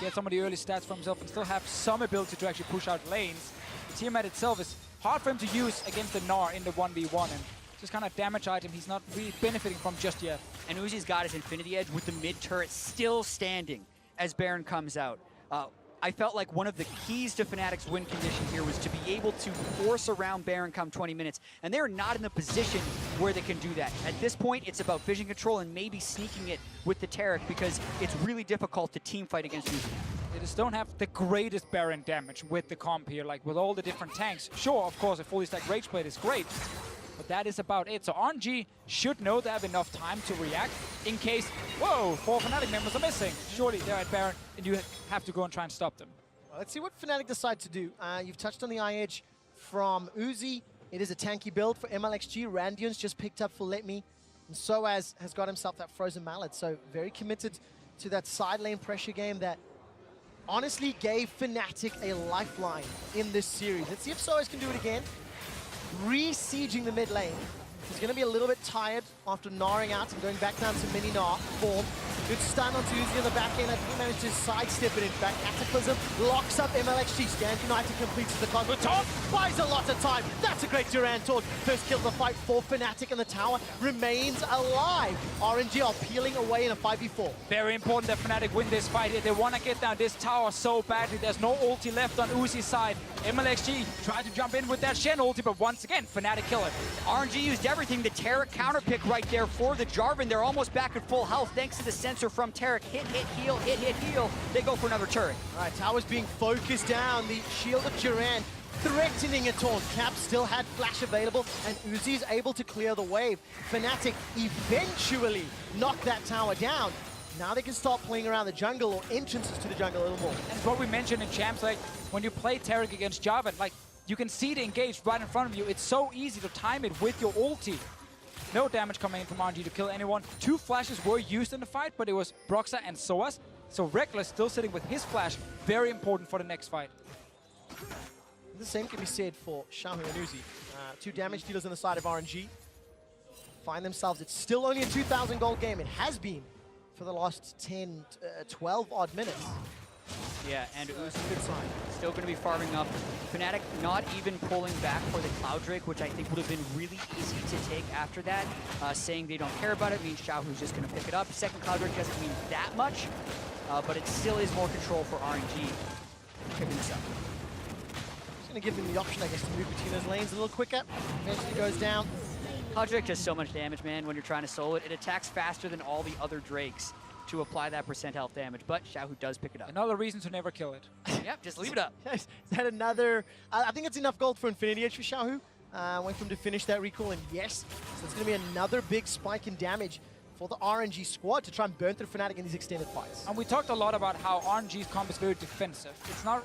Get some of the early stats for himself and still have some ability to actually push out lanes. Tiamat itself is hard for him to use against the Gnar in the 1v1, and just kind of damage item he's not really benefiting from just yet. And Uzi's got his Infinity Edge with the mid turret still standing as Baron comes out. I felt like one of the keys to Fnatic's win condition here was to be able to force around Baron come 20 minutes, and they're not in the position where they can do that. At this point, it's about vision control and maybe sneaking it with the Taric, because it's really difficult to team fight against Uzi. They just don't have the greatest Baron damage with the comp here, like with all the different tanks. Sure, of course, a fully stacked Rageblade is great, but that is about it. So RNG should know they have enough time to react in case, whoa, 4 Fnatic members are missing. Surely they're at Baron, and you have to go and try and stop them. Well, let's see what Fnatic decide to do. You've touched on the eye edge from Uzi. It is a tanky build for Mlxg. Randion's just picked up for Letme, and sOAZ has got himself that Frozen Mallet. So very committed to that side lane pressure game that honestly gave Fnatic a lifeline in this series. Let's see if sOAZ can do it again. Re-sieging the mid lane. He's going to be a little bit tired after Gnaring out and going back down to mini Gnar form. Good stun onto Uzi on the back end. I think he managed to sidestep it in fact. Cataclysm locks up Mlxg. Stand United completes the conquest. Taunt buys a lot of time. That's a great Durant taunt. First kill of the fight for Fnatic, and the tower remains alive. RNG are peeling away in a 5v4. Very important that Fnatic win this fight here. They want to get down this tower so badly. There's no ulti left on Uzi's side. Mlxg tried to jump in with that Shen ulti, but once again, Fnatic kill it. RNG used everything. The Taric counter pick right there for the Jarvan. They're almost back at full health thanks to the sensor from Taric. Hit, heal, hit, heal. They go for another turret. All right, tower's being focused down. The shield of Durant threatening a taunt. Cap still had flash available, and Uzi's able to clear the wave. Fnatic eventually knocked that tower down. Now they can start playing around the jungle or entrances to the jungle a little more. And what we mentioned in Champs, like when you play Taric against Jarvan, like you can see the engage right in front of you. It's so easy to time it with your ulti. No damage coming in from RNG to kill anyone. 2 flashes were used in the fight, but it was Broxah and sOAZ. So Rekkles still sitting with his flash. Very important for the next fight. The same can be said for Xiaohu and Uzi. 2 damage dealers on the side of RNG. Find themselves, it's still only a 2,000 gold game. It has been for the last 10, 12 odd minutes. Yeah, and Uzi Good sign. still going to be farming up. Fnatic not even pulling back for the Cloud Drake, which I think would have been really easy to take after that. Saying they don't care about it means Xiaohu's just going to pick it up. Second Cloud Drake doesn't mean that much, but it still is more control for RNG picking this up. Just going to give them the option, I guess, to move between those lanes a little quicker. Eventually goes down. Cloud Drake does so much damage, man, when you're trying to solo it. It attacks faster than all the other Drakes to apply that % health damage, but Xiaohu does pick it up. Another reason to never kill it. Yep, just leave it up. Is that another... I think it's enough gold for Infinity Edge for Xiaohu. Wait for him to finish that recall, and yes, so it's going to be another big spike in damage for the RNG squad to try and burn through Fnatic in these extended fights. And we talked a lot about how RNG's comp is very defensive. It's not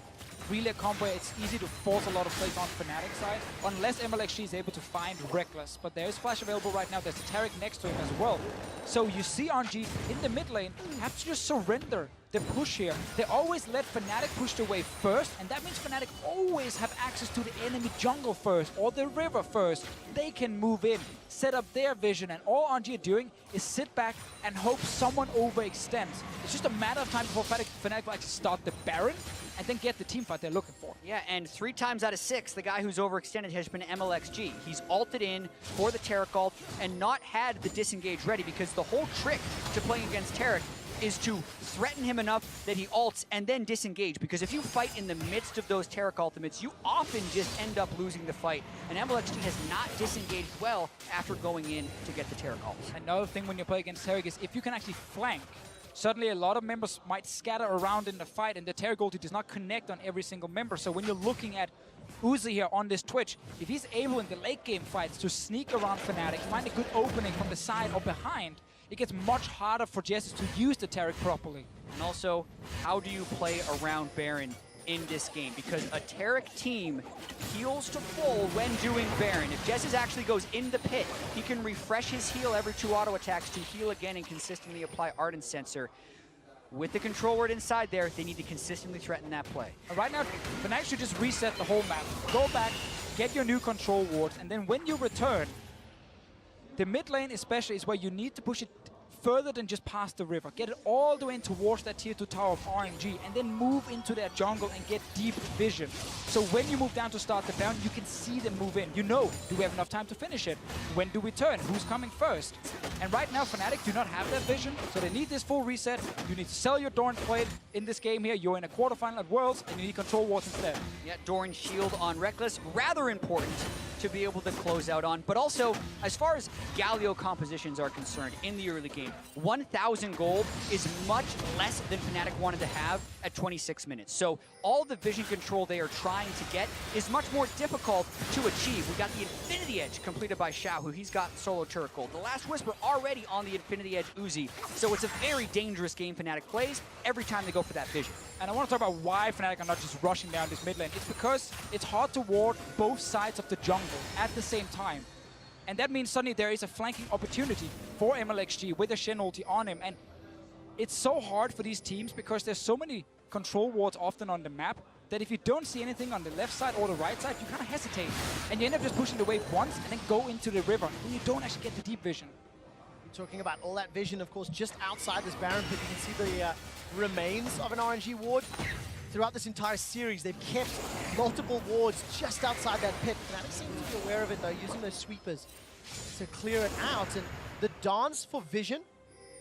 really a combo where it's easy to force a lot of plays on Fnatic side, unless Mlxg is able to find Rekkles. But there is flash available right now. There's a Taric next to him as well. So you see RNG in the mid lane have to just surrender the push here. They always let Fnatic push the wave first, and that means Fnatic always have access to the enemy jungle first, or the river first. They can move in, set up their vision, and all RNG are doing is sit back and hope someone overextends. It's just a matter of time before Fnatic will actually start the Baron, and then get the teamfight they're looking for. Yeah, and 3 times out of 6, the guy who's overextended has been Mlxg. He's ulted in for the Taric ult and not had the disengage ready, because the whole trick to playing against Taric is to threaten him enough that he ults and then disengage, because if you fight in the midst of those Taric ultimates, you often just end up losing the fight, and Mlxg has not disengaged well after going in to get the Taric ult. Another thing when you play against Taric is if you can actually flank, suddenly a lot of members might scatter around in the fight, and the Taric ulti does not connect on every single member. So when you're looking at sOAZ here on this Twitch, if he's able in the late game fights to sneak around Fnatic, find a good opening from the side or behind, it gets much harder for Jesiz to use the Taric properly. And also, how do you play around Baron in this game? Because a Taric team heals to full when doing Baron. If Jesiz actually goes in the pit, he can refresh his heal every 2 auto attacks to heal again and consistently apply Ardent Sensor. With the control word inside there, they need to consistently threaten that play. Right now, Fnatic should just reset the whole map. Go back, get your new control wards, and then when you return, the mid lane especially is where you need to push it further than just past the river. Get it all the way in towards that tier 2 tower of RNG, and then move into their jungle and get deep vision. So when you move down to start the Baron, you can see them move in. You know, do we have enough time to finish it? When do we turn? Who's coming first? And right now, Fnatic do not have that vision, so they need this full reset. You need to sell your Doran plate in this game here. You're in a quarterfinal at Worlds, and you need control wards instead. Yeah, Doran shield on Rekkles, rather important to be able to close out on. But also, as far as Galio compositions are concerned in the early game, 1,000 gold is much less than Fnatic wanted to have at 26 minutes. So all the vision control they are trying to get is much more difficult to achieve. We got the Infinity Edge completed by Xiaohu. He's got solo Turret gold. The Last Whisper already on the Infinity Edge sOAZ. So it's a very dangerous game Fnatic plays every time they go for that vision. And I want to talk about why Fnatic are not just rushing down this mid lane. It's because it's hard to ward both sides of the jungle at the same time. And that means suddenly there is a flanking opportunity for Mlxg with a Shen ulti on him. And it's so hard for these teams because there's so many control wards often on the map that if you don't see anything on the left side or the right side, you kind of hesitate. And you end up just pushing the wave once and then go into the river. And you don't actually get the deep vision. Talking about all that vision, of course, just outside this Baron pit, you can see the remains of an RNG ward. Throughout this entire series, they've kept multiple wards just outside that pit. Fnatic seem to be aware of it, though, using those sweepers to clear it out. And the dance for vision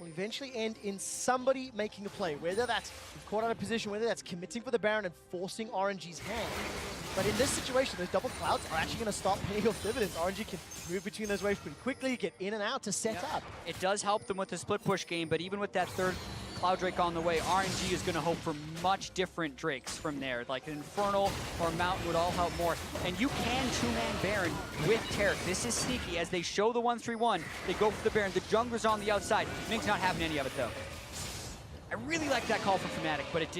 will eventually end in somebody making a play, whether that's caught out of position, whether that's committing for the Baron and forcing RNG's hand. But in this situation, those double clouds are actually going to start paying off dividends. RNG can move between those waves pretty quickly, get in and out to set up. It does help them with the split push game, but even with that third Cloud Drake on the way, RNG is going to hope for much different Drakes from there. Like an Infernal or Mountain would all help more. And you can two-man Baron with Taric. This is sneaky. As they show the 1-3-1, they go for the Baron. The jungler's on the outside. Ming's not having any of it, though. I really like that call from Fnatic, but it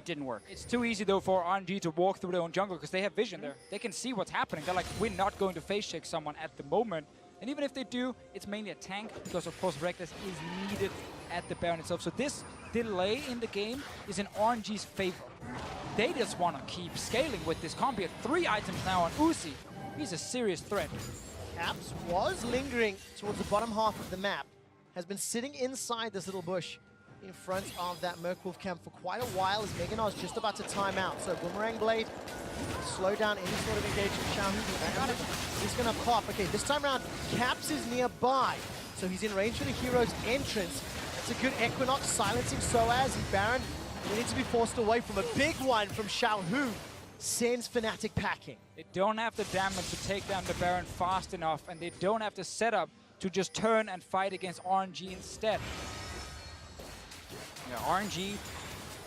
didn't work. It's too easy, though, for RNG to walk through their own jungle because they have vision there. They can see what's happening. They're like, we're not going to face check someone at the moment. And even if they do, it's mainly a tank because, of course, Rekkles is needed at the Baron itself. So this delay in the game is in RNG's favor. They just want to keep scaling with this comp. He had 3 items now on sOAZ. He's a serious threat. Caps was lingering towards the bottom half of the map, has been sitting inside this little bush in front of that Merkwolf camp for quite a while as Meganar's just about to time out. So Boomerang Blade, slow down any sort of engagement. Xiaohu, he's going to pop. Okay, this time around, Caps is nearby. So he's in range for the hero's entrance. It's a good Equinox silencing sOAZ and Baron. They need to be forced away from a big one from Xiaohu. Sends Fnatic packing. They don't have the damage to take down the Baron fast enough, and they don't have the setup to just turn and fight against RNG instead. Yeah, RNG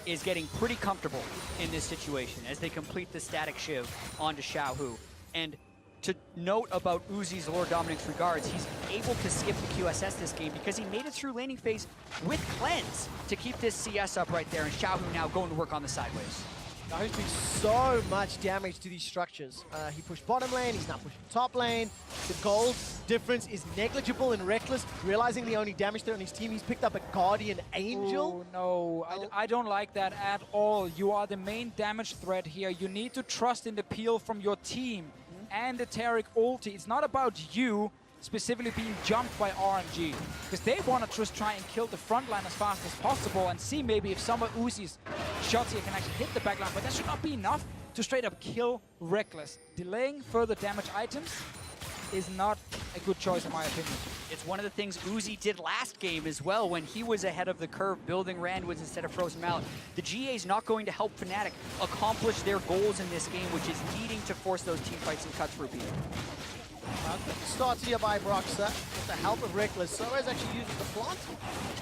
is getting pretty comfortable in this situation as they complete the static shiv onto Xiaohu. And to note about sOAZ's lore dominance regards, he's able to skip the QSS this game because he made it through laning phase with cleanse to keep this CS up right there, and Xiaohu now going to work on the sideways. Now he's doing so much damage to these structures. He pushed bottom lane, he's now pushing top lane. The gold difference is negligible in Rekkles, realizing the only damage there on his team. He's picked up a Guardian Angel. Oh, no, I don't like that at all. You are the main damage threat here. You need to trust in the peel from your team and the Taric ulti. It's not about you specifically being jumped by RNG, because they want to just try and kill the front line as fast as possible and see maybe if some of Uzi's shots here can actually hit the back line, but that should not be enough to straight up kill Rekkles. Delaying further damage items is not a good choice in my opinion. It's one of the things Uzi did last game as well when he was ahead of the curve building Randwoods instead of Frozen Mallet. The GA is not going to help Fnatic accomplish their goals in this game, which is needing to force those team fights and cuts repeat. Starts here by Broxah with the help of Rekkles. sOAZ actually uses the plant,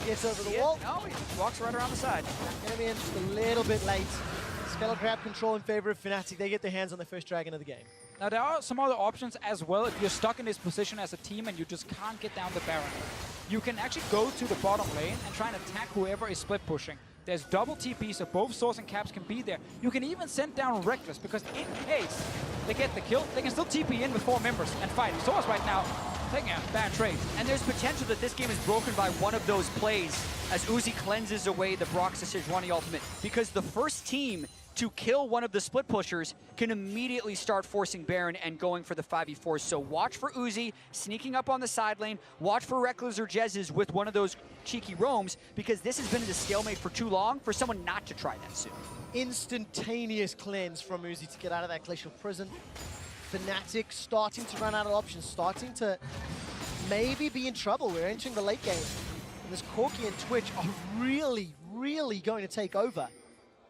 gets over the wall. No, he walks right around the side. Gonna be in just a little bit late. Skeleton grab control in favor of Fnatic. They get their hands on their first dragon of the game. Now there are some other options as well if you're stuck in this position as a team and you just can't get down the Baron. You can actually go to the bottom lane and try and attack whoever is split pushing. There's double TP, so both sOAZ and Caps can be there. You can even send down Rekkles, because in case they get the kill, they can still TP in with 4 members and fight. sOAZ right now taking a bad trade. And there's potential that this game is broken by one of those plays as Uzi cleanses away the Broxah Sejuani ultimate, because the first team to kill one of the split pushers can immediately start forcing Baron and going for the 5v4s. So watch for Uzi sneaking up on the side lane, watch for Rekkles or Jesiz with one of those cheeky roams, because this has been in a stalemate for too long for someone not to try that soon. Instantaneous cleanse from Uzi to get out of that glacial prison. Fnatic starting to run out of options, starting to maybe be in trouble. We're entering the late game, and this Corki and Twitch are really, really going to take over.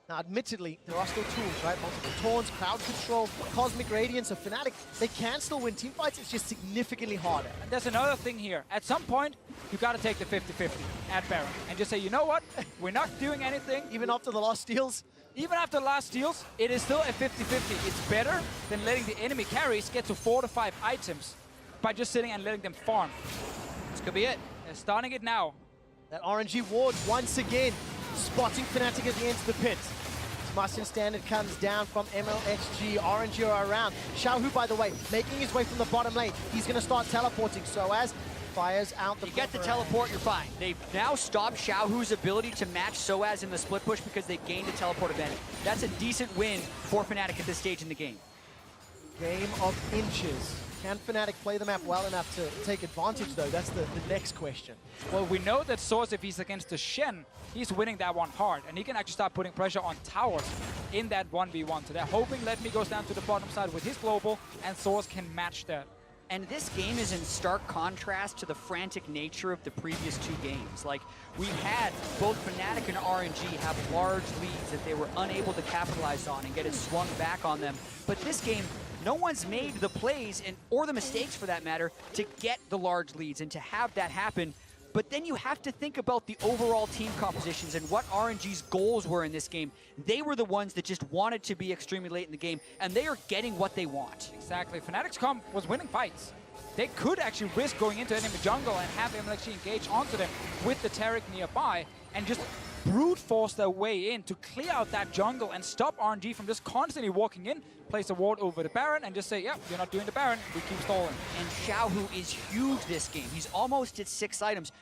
Now, admittedly, there are still tools, right? Multiple taunts, crowd control, cosmic radiance. So Fnatic, they can still win team fights. It's just significantly harder. And there's another thing here. At some point, you got to take the 50-50 at Baron and just say, you know what? We're not doing anything. Even after the last steals? Even after the last steals, it is still a 50-50. It's better than letting the enemy carries get to 4 to 5 items by just sitting and letting them farm. This could be it. They're starting it now. That RNG ward once again spotting Fnatic at the end of the pit. Martian standard comes down from Mlxg. RNG are around. Xiaohu, by the way, making his way from the bottom lane. He's going to start teleporting. sOAZ fires out the... You get the teleport, you're fine. They've now stopped Xiaohu's ability to match sOAZ in the split push because they gained a teleport advantage. That's a decent win for Fnatic at this stage in the game. Game of inches. Can Fnatic play the map well enough to take advantage, though? That's the next question. Well, we know that sOAZ, if he's against the Shen, he's winning that one hard, and he can actually start putting pressure on towers in that 1v1. So they're hoping Letme goes down to the bottom side with his global, and sOAZ can match that. And this game is in stark contrast to the frantic nature of the previous 2 games. Like, we had both Fnatic and RNG have large leads that they were unable to capitalize on and get it swung back on them. But this game, no one's made the plays, or the mistakes for that matter, to get the large leads and to have that happen. But then you have to think about the overall team compositions and what RNG's goals were in this game. They were the ones that just wanted to be extremely late in the game, and they are getting what they want. Exactly. Fnatic's comp was winning fights. They could actually risk going into enemy jungle and have Mlxg engage onto them with the Taric nearby and just brute force their way in to clear out that jungle and stop RNG from just constantly walking in, place a ward over the Baron, and just say, yep, you're not doing the Baron, we keep stalling. And Xiaohu is huge this game. He's almost at 6 items.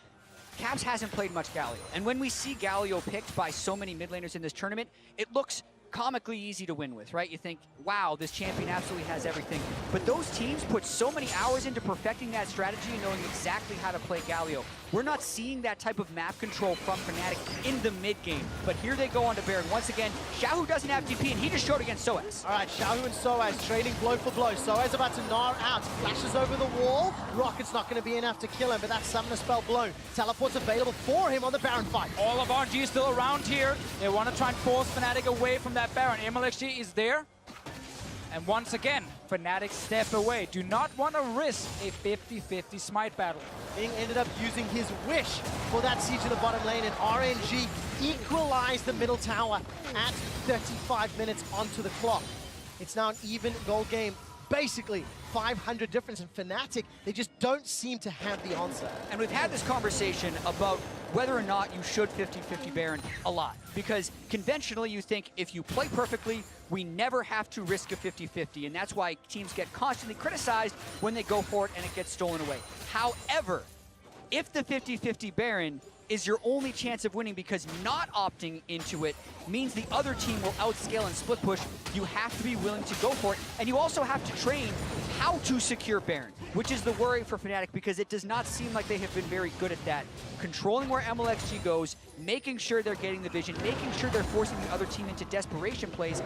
Caps hasn't played much Galio, and when we see Galio picked by so many mid laners in this tournament, it looks comically easy to win with, right? You think, wow, this champion absolutely has everything. But those teams put so many hours into perfecting that strategy and knowing exactly how to play Galio. We're not seeing that type of map control from Fnatic in the mid game. But here they go on to Baron. Once again, Xiaohu doesn't have TP, and he just showed against sOAZ. All right, Xiaohu and sOAZ trading blow for blow. sOAZ about to Gnar out, flashes over the wall. Rocket's not going to be enough to kill him, but that's Summoner Spell blown. Teleport's available for him on the Baron fight. All of RNG is still around here. They want to try and force Fnatic away from that Baron. Mlxg is there. And once again, Fnatic step away. Do not want to risk a 50-50 smite battle. Ming ended up using his wish for that siege in the bottom lane, and RNG equalized the middle tower at 35 minutes onto the clock. It's now an even goal game. Basically, 500 difference in Fnatic. They just don't seem to have the answer. And we've had this conversation about whether or not you should 50-50 Baron a lot. Because conventionally you think if you play perfectly, we never have to risk a 50-50, and that's why teams get constantly criticized when they go for it and it gets stolen away. However, if the 50-50 Baron is your only chance of winning because not opting into it means the other team will outscale and split push, you have to be willing to go for it. And you also have to train how to secure Baron, which is the worry for Fnatic because it does not seem like they have been very good at that. Controlling where Mlxg goes, making sure they're getting the vision, making sure they're forcing the other team into desperation plays.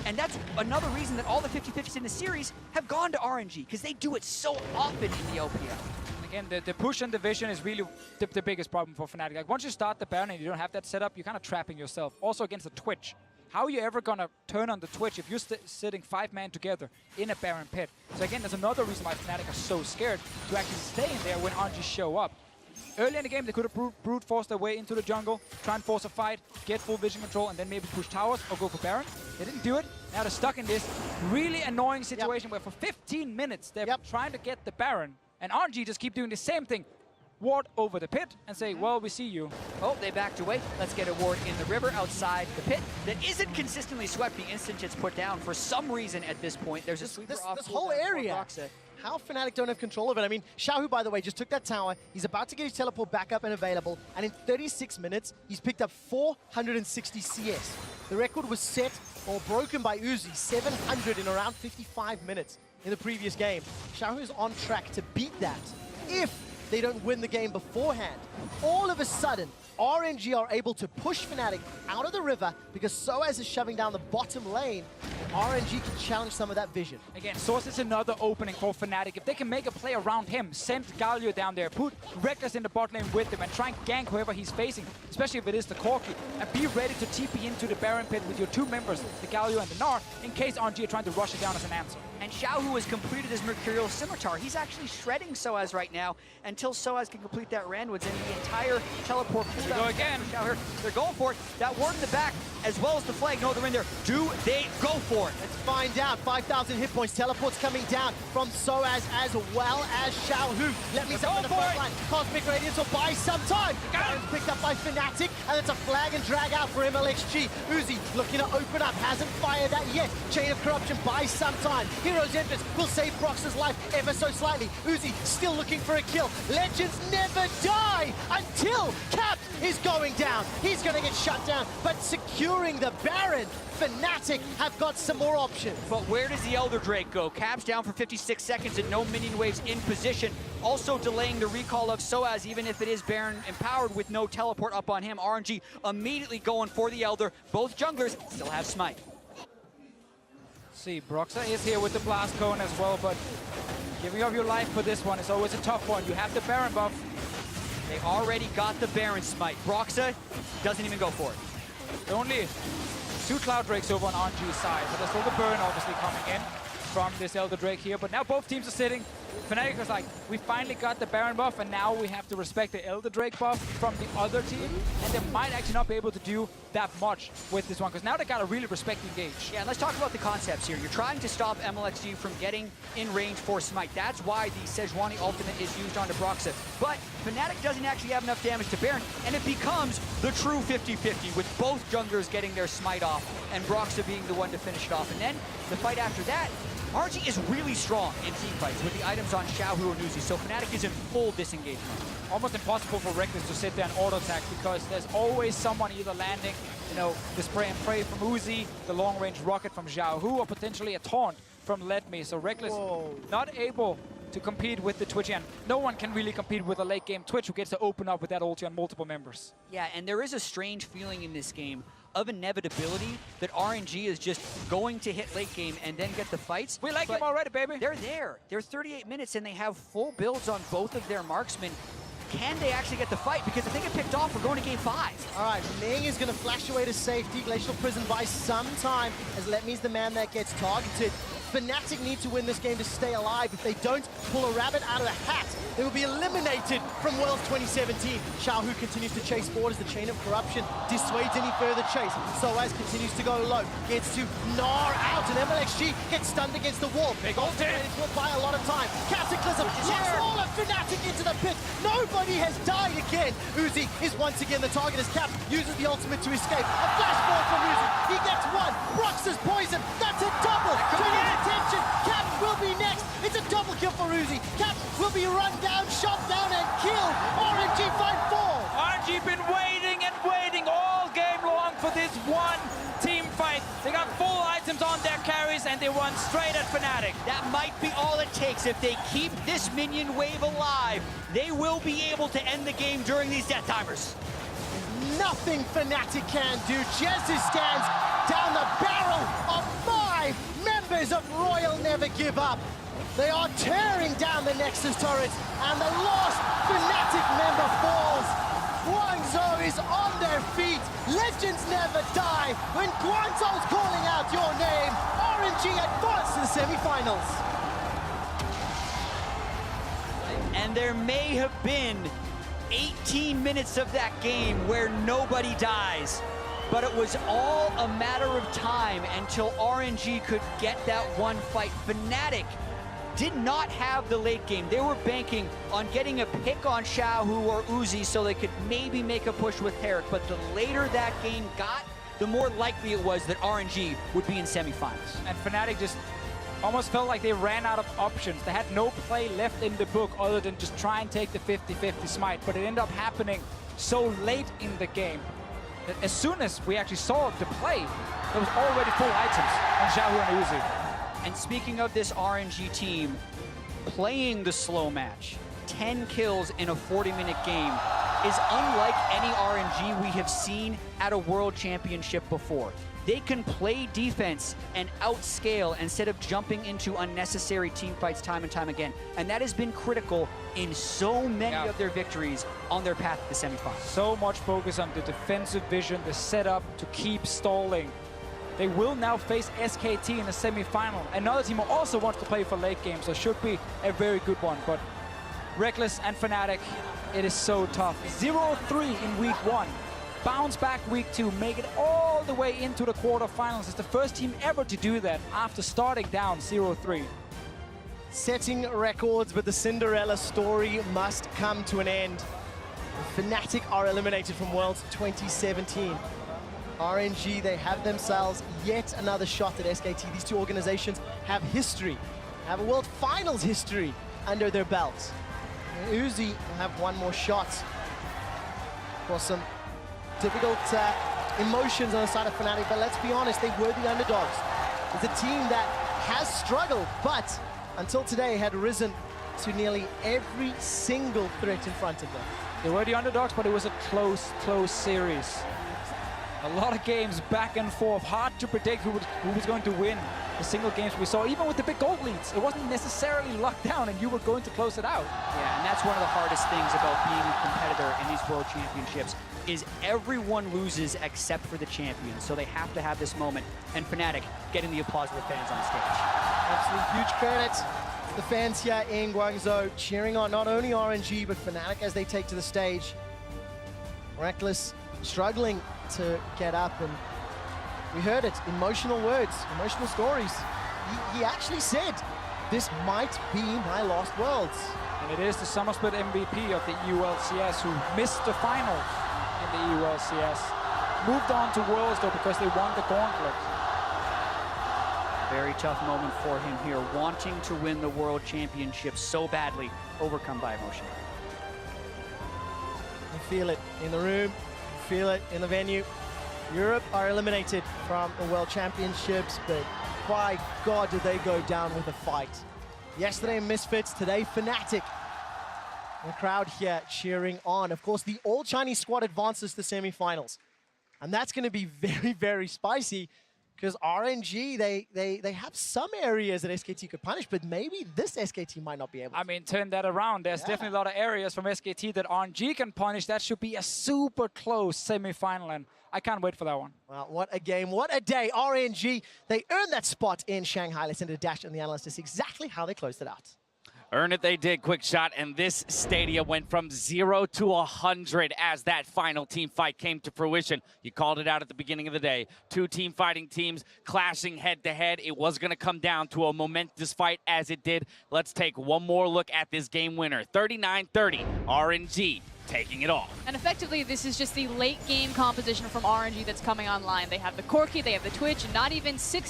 And that's another reason that all the 50-50s in the series have gone to RNG, because they do it so often in the LPL. Again, the push and the vision is really the biggest problem for Fnatic. Like, once you start the Baron and you don't have that set up, you're kind of trapping yourself. Also against the Twitch. How are you ever going to turn on the Twitch if you're sitting 5-man together in a Baron pit? So again, that's another reason why Fnatic are so scared to actually stay in there when RNG show up. Early in the game, they could have brute forced their way into the jungle, try and force a fight, get full vision control, and then maybe push towers or go for Baron. They didn't do it. Now they're stuck in this really annoying situation where for 15 minutes they're trying to get the Baron. And RNG just keep doing the same thing. Ward over the pit and say, well, we see you. Oh, they backed away. Let's get a ward in the river outside the pit that isn't consistently swept. The instant it's put down for some reason at this point. There's a sweeper off this whole area. How Fnatic don't have control of it. I mean, Xiaohu, by the way, just took that tower. He's about to get his teleport back up and available. And in 36 minutes, he's picked up 460 CS. The record was set or broken by Uzi, 700 in around 55 minutes in the previous game. Xiaohu is on track to beat that if they don't win the game beforehand. All of a sudden, RNG are able to push Fnatic out of the river because sOAZ is shoving down the bottom lane. RNG can challenge some of that vision. Again, sOAZ is another opening for Fnatic. If they can make a play around him, send Galio down there, put Rekkles in the bot lane with him, and try and gank whoever he's facing, especially if it is the Corki, and be ready to TP into the Baron pit with your two members, the Galio and the Gnar, in case RNG are trying to rush it down as an answer. And Xiaohu has completed his Mercurial Scimitar. He's actually shredding sOAZ right now until sOAZ can complete that Randwoods and the entire teleport cooldown. Go again. They're going for it. That ward in the back, as well as the flag. No, they're in there. Do they go for it? Let's find out. 5,000 hit points. Teleports coming down from sOAZ as well as Xiaohu. Letme's up in the front line. Cosmic Radiance will buy some time. Baron's picked up by Fnatic, and it's a flag and drag out for Mlxg. Uzi looking to open up. Hasn't fired that yet. Chain of Corruption buys some time. Hero's Entrance will save Broxah's life ever so slightly. Uzi still looking for a kill. Legends never die until Cap is going down. He's going to get shut down, but securing the Baron, Fnatic have got some more options. But where does the Elder Drake go? Cap's down for 56 seconds and no minion waves in position. Also delaying the recall of sOAZ, even if it is Baron empowered with no teleport up on him. RNG immediately going for the Elder. Both junglers still have smite. See, Broxah is here with the blast cone as well, but giving up your life for this one is always a tough one. You have the Baron buff. They already got the Baron smite. Broxah doesn't even go for it. Only 2 Cloud Drakes over on RNG's side, but there's still the burn obviously coming in from this Elder Drake here. But now both teams are sitting. Fnatic was like, we finally got the Baron buff, and now we have to respect the Elder Drake buff from the other team, and they might actually not be able to do that much with this one, because now they got to really respect the engage. Yeah, let's talk about the concepts here. You're trying to stop Mlxg from getting in range for smite. That's why the Sejuani ultimate is used onto Broxah. But Fnatic doesn't actually have enough damage to Baron, and it becomes the true 50-50, with both junglers getting their smite off, and Broxah being the one to finish it off. And then the fight after that, RNG is really strong in team fights with the items on Xiaohu and Uzi, so Fnatic is in full disengagement. Almost impossible for Rekkles to sit there and auto-attack, because there's always someone either landing, you know, the spray and pray from Uzi, the long-range rocket from Xiaohu, or potentially a taunt from Letme. So Rekkles not able to compete with the Twitch, and no one can really compete with a late-game Twitch who gets to open up with that ulti on multiple members. Yeah, and there is a strange feeling in this game of inevitability that RNG is just going to hit late game and then get the fights. We like him already, baby. They're there. They're 38 minutes and they have full builds on both of their marksmen. Can they actually get the fight? Because if they get picked off, we're going to game 5. All right, Ming is going to flash away to safety. Glacial Prison buys some time as Letme's the man that gets targeted. Fnatic need to win this game to stay alive. If they don't pull a rabbit out of the hat, they will be eliminated from Worlds 2017. Xiaohu continues to chase forward as the Chain of Corruption dissuades any further chase. sOAZ continues to go low, gets to Gnar out, and Mlxg gets stunned against the wall. Big ult in. Will buy a lot of time. Cataclysm locks all of Fnatic into the pit. Nobody has died again. Uzi is once again the target as Cap uses the ultimate to escape. A flash forward from Uzi. He gets one. Broxah's poison. That's a double. Turn his attention. Cap will be next. It's a double kill for Uzi. Cap will be run down, shot down, and killed. RNG fight 4. RNG been waiting and waiting all game long for this one team fight. They got full items on their carries and they run straight at Fnatic. That might be all it takes. If they keep this minion wave alive, they will be able to end the game during these death timers. Nothing Fnatic can do. Jesiz stands down the barrel of 5 members of Royal Never Give Up. They are tearing down the Nexus turrets, and the last Fnatic member falls. Guangzhou is on their feet. Legends never die. When Guangzhou's calling out your name, RNG advance to the semi-finals. And there may have been 18 minutes of that game where nobody dies, but it was all a matter of time until RNG could get that one fight. Fnatic did not have the late game. They were banking on getting a pick on Xiaohu or Uzi so they could maybe make a push with Taric, but the later that game got, the more likely it was that RNG would be in semifinals. And Fnatic just almost felt like they ran out of options. They had no play left in the book other than just try and take the 50-50 smite, but it ended up happening so late in the game that as soon as we actually saw the play, there was already full items on Xiaohu and Uzi. And speaking of this RNG team playing the slow match, 10 kills in a 40-minute game is unlike any RNG we have seen at a World Championship before. They can play defense and outscale instead of jumping into unnecessary team fights time and time again. And that has been critical in so many of their victories on their path to the semifinals. So much focus on the defensive vision, the setup to keep stalling. They will now face SKT in the semi-final. Another team who also wants to play for late game, so should be a very good one. But Rekkles and Fnatic, it is so tough. 0-3 in week 1. Bounce back week 2, make it all the way into the quarterfinals. It's the first team ever to do that after starting down 0-3. Setting records, but the Cinderella story must come to an end. Fnatic are eliminated from Worlds 2017. RNG, they have themselves yet another shot at SKT. These two organizations have history, have a World Finals history under their belts. And Uzi will have one more shot. For some difficult emotions on the side of Fnatic, but let's be honest, they were the underdogs. It's a team that has struggled, but until today had risen to nearly every single threat in front of them. They were the underdogs, but it was a close series. A lot of games back and forth, hard to predict who was going to win the single games we saw. Even with the big gold leads, it wasn't necessarily locked down and you were going to close it out. Yeah, and that's one of the hardest things about being a competitor in these World Championships is everyone loses except for the champion. So they have to have this moment. And Fnatic getting the applause of the fans on stage. Absolutely huge credit to the fans here in Guangzhou, cheering on not only RNG, but Fnatic as they take to the stage. Rekkles struggling to get up, and we heard it, emotional words, emotional stories. He actually said, this might be my last Worlds. And it is the Summer Split MVP of the ULCS who missed the final in the ULCS. Moved on to Worlds though because they won the Gauntlet. Very tough moment for him here, wanting to win the World Championship so badly, overcome by emotion. You feel it in the room, you feel it in the venue. Europe are eliminated from the World Championships, but by God did they go down with a fight. Yesterday Misfits, today Fnatic. The crowd here cheering on. Of course, the all-Chinese squad advances to the semi-finals. And that's going to be very, very spicy because RNG, they have some areas that SKT could punish, but maybe this SKT might not be able to. I mean, turn that around. There's definitely a lot of areas from SKT that RNG can punish. That should be a super close semi-final, and I can't wait for that one. Well, what a game, what a day. RNG, they earned that spot in Shanghai. Let's send a dash on the analyst to see exactly how they closed it out. Earn it they did, quick shot, and this Stadia went from 0 to 100 as that final team fight came to fruition. You called it out at the beginning of the day. Two team fighting teams clashing head to head. It was gonna come down to a momentous fight as it did. Let's take one more look at this game winner. 39-30, RNG taking it all. And effectively, this is just the late game composition from RNG that's coming online. They have the Corki, they have the Twitch, and not even 5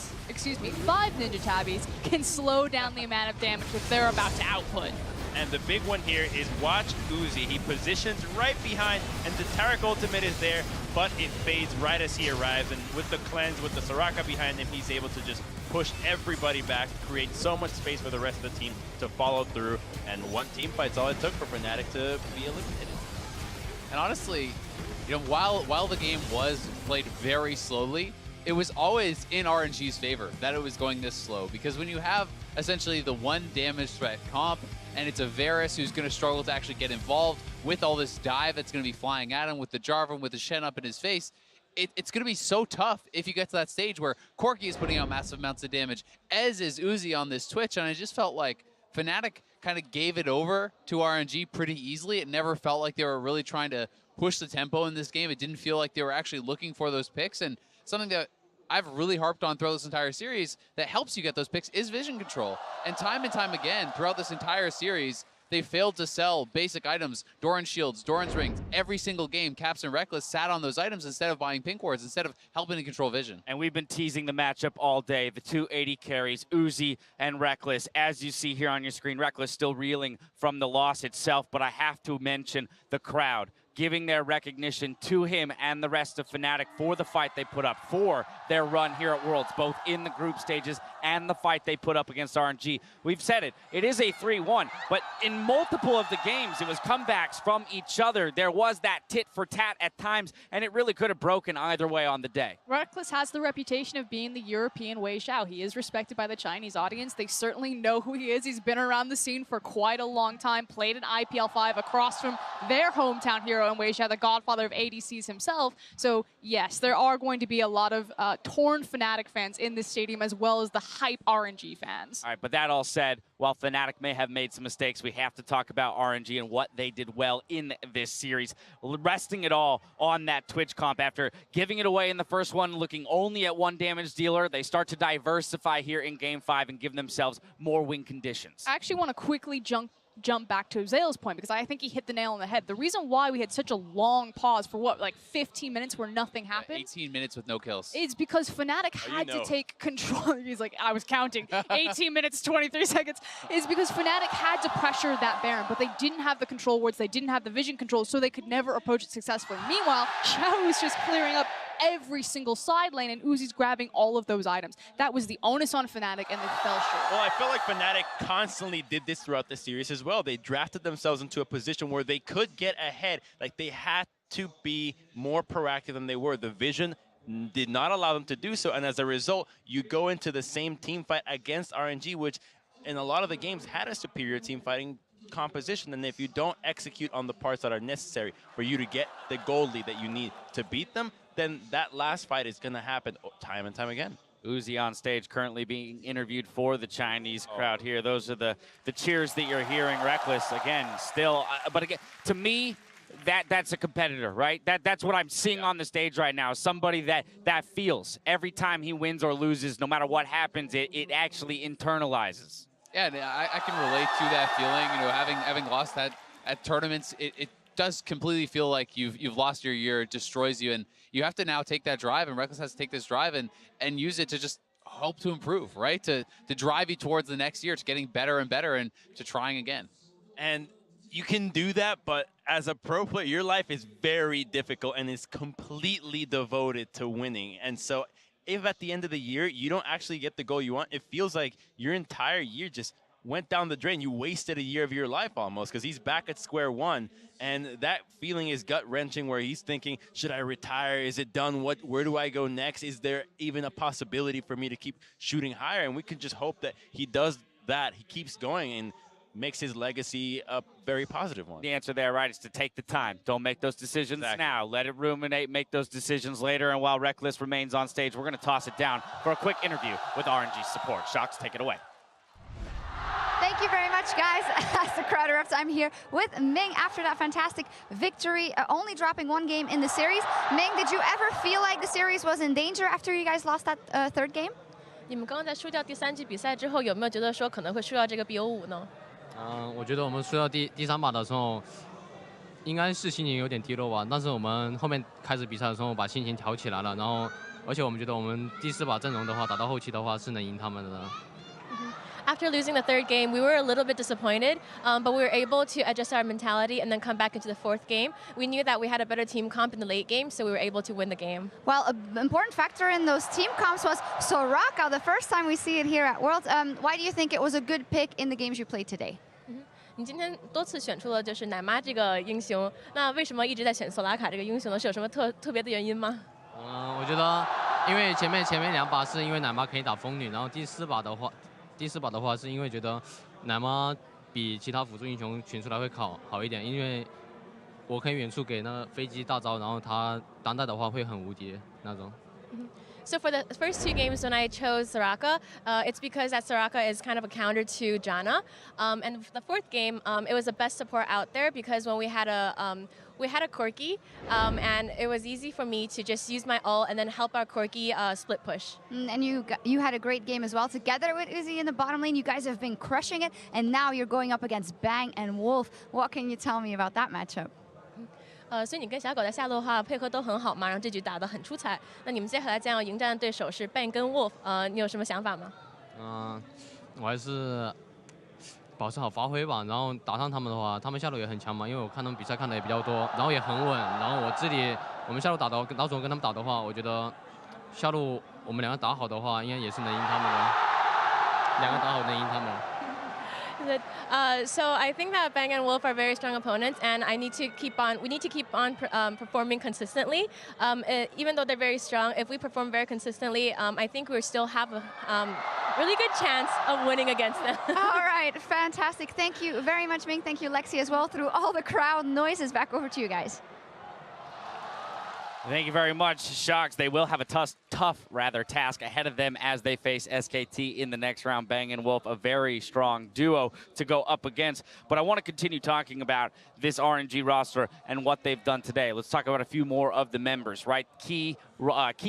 Ninja Tabbies can slow down the amount of damage that they're about to output. And the big one here is watch Uzi. He positions right behind, and the Taric ultimate is there, but it fades right as he arrives. And with the cleanse, with the Soraka behind him, he's able to just push everybody back, create so much space for the rest of the team to follow through. And one team fight's all it took for Fnatic to be eliminated. And honestly, you know, while the game was played very slowly, it was always in RNG's favor that it was going this slow. Because when you have essentially the one damage threat comp, and it's a Varus who's going to struggle to actually get involved with all this dive that's going to be flying at him, with the Jarvan, with the Shen up in his face, it's going to be so tough if you get to that stage where Corki is putting out massive amounts of damage, as is Uzi on this Twitch, and I just felt like Fnatic kind of gave it over to RNG pretty easily. It never felt like they were really trying to push the tempo in this game. It didn't feel like they were actually looking for those picks, and something that I've really harped on throughout this entire series that helps you get those picks is vision control. And time again, throughout this entire series, they failed to sell basic items, Doran shields, Doran's rings. Every single game, Caps and Rekkles sat on those items instead of buying pink wards, instead of helping to control vision. And we've been teasing the matchup all day. The two AD carries, Uzi and Rekkles. As you see here on your screen, Rekkles still reeling from the loss itself, but I have to mention the crowd giving their recognition to him and the rest of Fnatic for the fight they put up, for their run here at Worlds, both in the group stages and the fight they put up against RNG. We've said it is a 3-1, but in multiple of the games, it was comebacks from each other. There was that tit for tat at times, and it really could have broken either way on the day. Rekkles has the reputation of being the European Wei Xiao. He is respected by the Chinese audience. They certainly know who he is. He's been around the scene for quite a long time, played in IPL 5 across from their hometown hero in Wei Xiao, the godfather of ADCs himself. So yes, there are going to be a lot of torn Fnatic fans in this stadium, as well as the hype RNG fans. All right, but that all said, while Fnatic may have made some mistakes, we have to talk about RNG and what they did well in this series, resting it all on that Twitch comp. After giving it away in the first one, looking only at one damage dealer, they start to diversify here in Game 5 and give themselves more win conditions. I actually want to quickly jump back to Zale's point, because I think he hit the nail on the head. The reason why we had such a long pause for what, like 15 minutes where nothing happened? 18 minutes with no kills. Is because Fnatic had to take control. He's like, I was counting. 18 minutes, 23 seconds. Is because Fnatic had to pressure that Baron, but they didn't have the control wards, they didn't have the vision control, so they could never approach it successfully. Meanwhile, Xiaohu was just clearing up every single side lane, and Uzi's grabbing all of those items. That was the onus on Fnatic, and they fell short. Well, I feel like Fnatic constantly did this throughout the series as well. They drafted themselves into a position where they could get ahead. Like, they had to be more proactive than they were. The vision did not allow them to do so, and as a result, you go into the same team fight against RNG, which in a lot of the games had a superior team fighting composition. And if you don't execute on the parts that are necessary for you to get the gold lead that you need to beat them, then that last fight is going to happen time and time again. Uzi on stage currently being interviewed for the Chinese crowd here. Those are the cheers that you're hearing. Rekkles, again, still, but again, to me, that's a competitor, right? That's what I'm seeing on the stage right now. Somebody that feels every time he wins or loses, no matter what happens, it actually internalizes. Yeah, and I can relate to that feeling. You know, having lost that at tournaments, it does completely feel like you've lost your year. It destroys you, and you have to now take that drive, and Rekkles has to take this drive and use it to just hope to improve, right? To drive you towards the next year, to getting better and better, and to trying again. And you can do that, but as a pro player, your life is very difficult and is completely devoted to winning. And so if at the end of the year you don't actually get the goal you want, it feels like your entire year just went down the drain. You wasted a year of your life almost, because he's back at square one, and that feeling is gut-wrenching, where he's thinking, should I retire? Is it done? Where do I go next? Is there even a possibility for me to keep shooting higher? And we can just hope that he does that. He keeps going and makes his legacy a very positive one. The answer there, right, is to take the time. Don't make those decisions now. Let it ruminate, make those decisions later. And while Rekkles remains on stage, we're going to toss it down for a quick interview with RNG support. Shocks, take it away. Thank you very much, guys. As the crowd erupts, I'm here with Ming after that fantastic victory, only dropping one game in the series. Ming, did you ever feel like the series was in danger after you guys lost that third game? 你们刚刚在输掉第3局比赛之后，有没有觉得说可能会输掉这个 BO5呢？我觉得我们输到第3把的时候，应该是心情有点低落吧。但是我们后面开始比赛的时候，把心情调起来了，然后而且我们觉得我们第4把阵容的话，打到后期的话是能赢他们的。 After losing the third game, we were a little bit disappointed, but we were able to adjust our mentality and then come back into the 4th game. We knew that we had a better team comp in the late game, so we were able to win the game. Well, an important factor in those team comps was Soraka, the first time we see it here at Worlds. Why do you think it was a good pick in the games you played today? 你今天多次选出了就是奶妈这个英雄，那为什么一直在选索拉卡这个英雄呢？是有什么特别的原因吗？我觉得，因为前面2把是因为奶妈可以打风女，然后第4把的话是因为觉得奶妈比其他辅助英雄选出来会好一点，因为我可以远处给那个飞机大招，然后他单带的话会很无敌那种。 So for the first 2 games when I chose Soraka, it's because that Soraka is kind of a counter to Janna. And the 4th game, it was the best support out there because when we had a Corki, and it was easy for me to just use my ult and then help our Corki split push. And you had a great game as well. Together with Uzi in the bottom lane, you guys have been crushing it, and now you're going up against Bang and Wolf. What can you tell me about that matchup? 所以你跟小狗在下路的话配合都很好嘛，然后这局打得很出彩。那你们接下来将要迎战的对手是 Bang 跟 Wolf， 你有什么想法吗？我还是保持好发挥吧。然后打上他们的话，他们下路也很强嘛，因为我看他们比赛看的也比较多，然后也很稳。然后我们下路老总跟他们打的话，我觉得下路我们2个打好的话，应该也是能赢他们的。2个打好能赢他们。 So I think that Bang and Wolf are very strong opponents, and we need to keep on performing consistently. Even though they're very strong, if we perform very consistently, I think we still have a really good chance of winning against them. All right, fantastic. Thank you very much, Ming. Thank you, Lexi, as well. Through all the crowd noises, back over to you guys. Thank you very much, Shocks. They will have a tough task ahead of them as they face SKT in the next round. Bang and Wolf, a very strong duo to go up against. But I want to continue talking about this RNG roster and what they've done today. Let's talk about a few more of the members, right? Key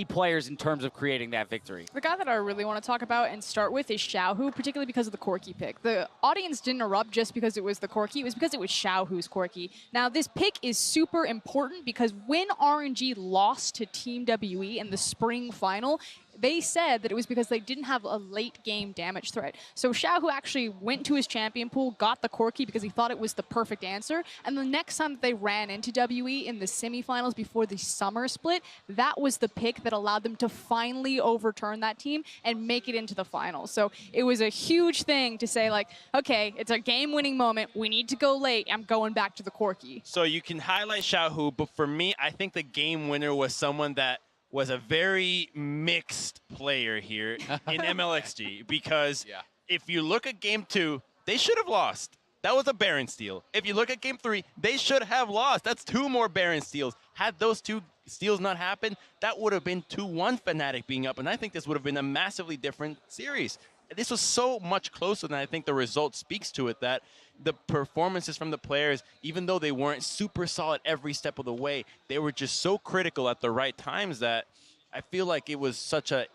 players in terms of creating that victory. The guy that I really want to talk about and start with is Xiaohu, particularly because of the Corki pick. The audience didn't erupt just because it was the Corki, it was because it was Xiaohu's Corki. Now, this pick is super important because when RNG lost to Team WE in the spring final, they said that it was because they didn't have a late game damage threat. So Xiaohu actually went to his champion pool, got the Corki because he thought it was the perfect answer. And the next time that they ran into WE in the semifinals before the summer split, that was the pick that allowed them to finally overturn that team and make it into the finals. So it was a huge thing to say, like, okay, it's a game-winning moment. We need to go late. I'm going back to the Corki. So you can highlight Xiaohu, but for me, I think the game winner was someone that was a very mixed player here in Mlxg, because if you look at game 2, they should have lost. That was a Baron steal. If you look at game 3, they should have lost. That's 2 more Baron steals. Had those 2 steals not happened, that would have been 2-1 Fnatic being up, and I think this would have been a massively different series. This was so much closer than I think the result speaks to it, that the performances from the players, even though they weren't super solid every step of the way, they were just so critical at the right times that I feel like it was such a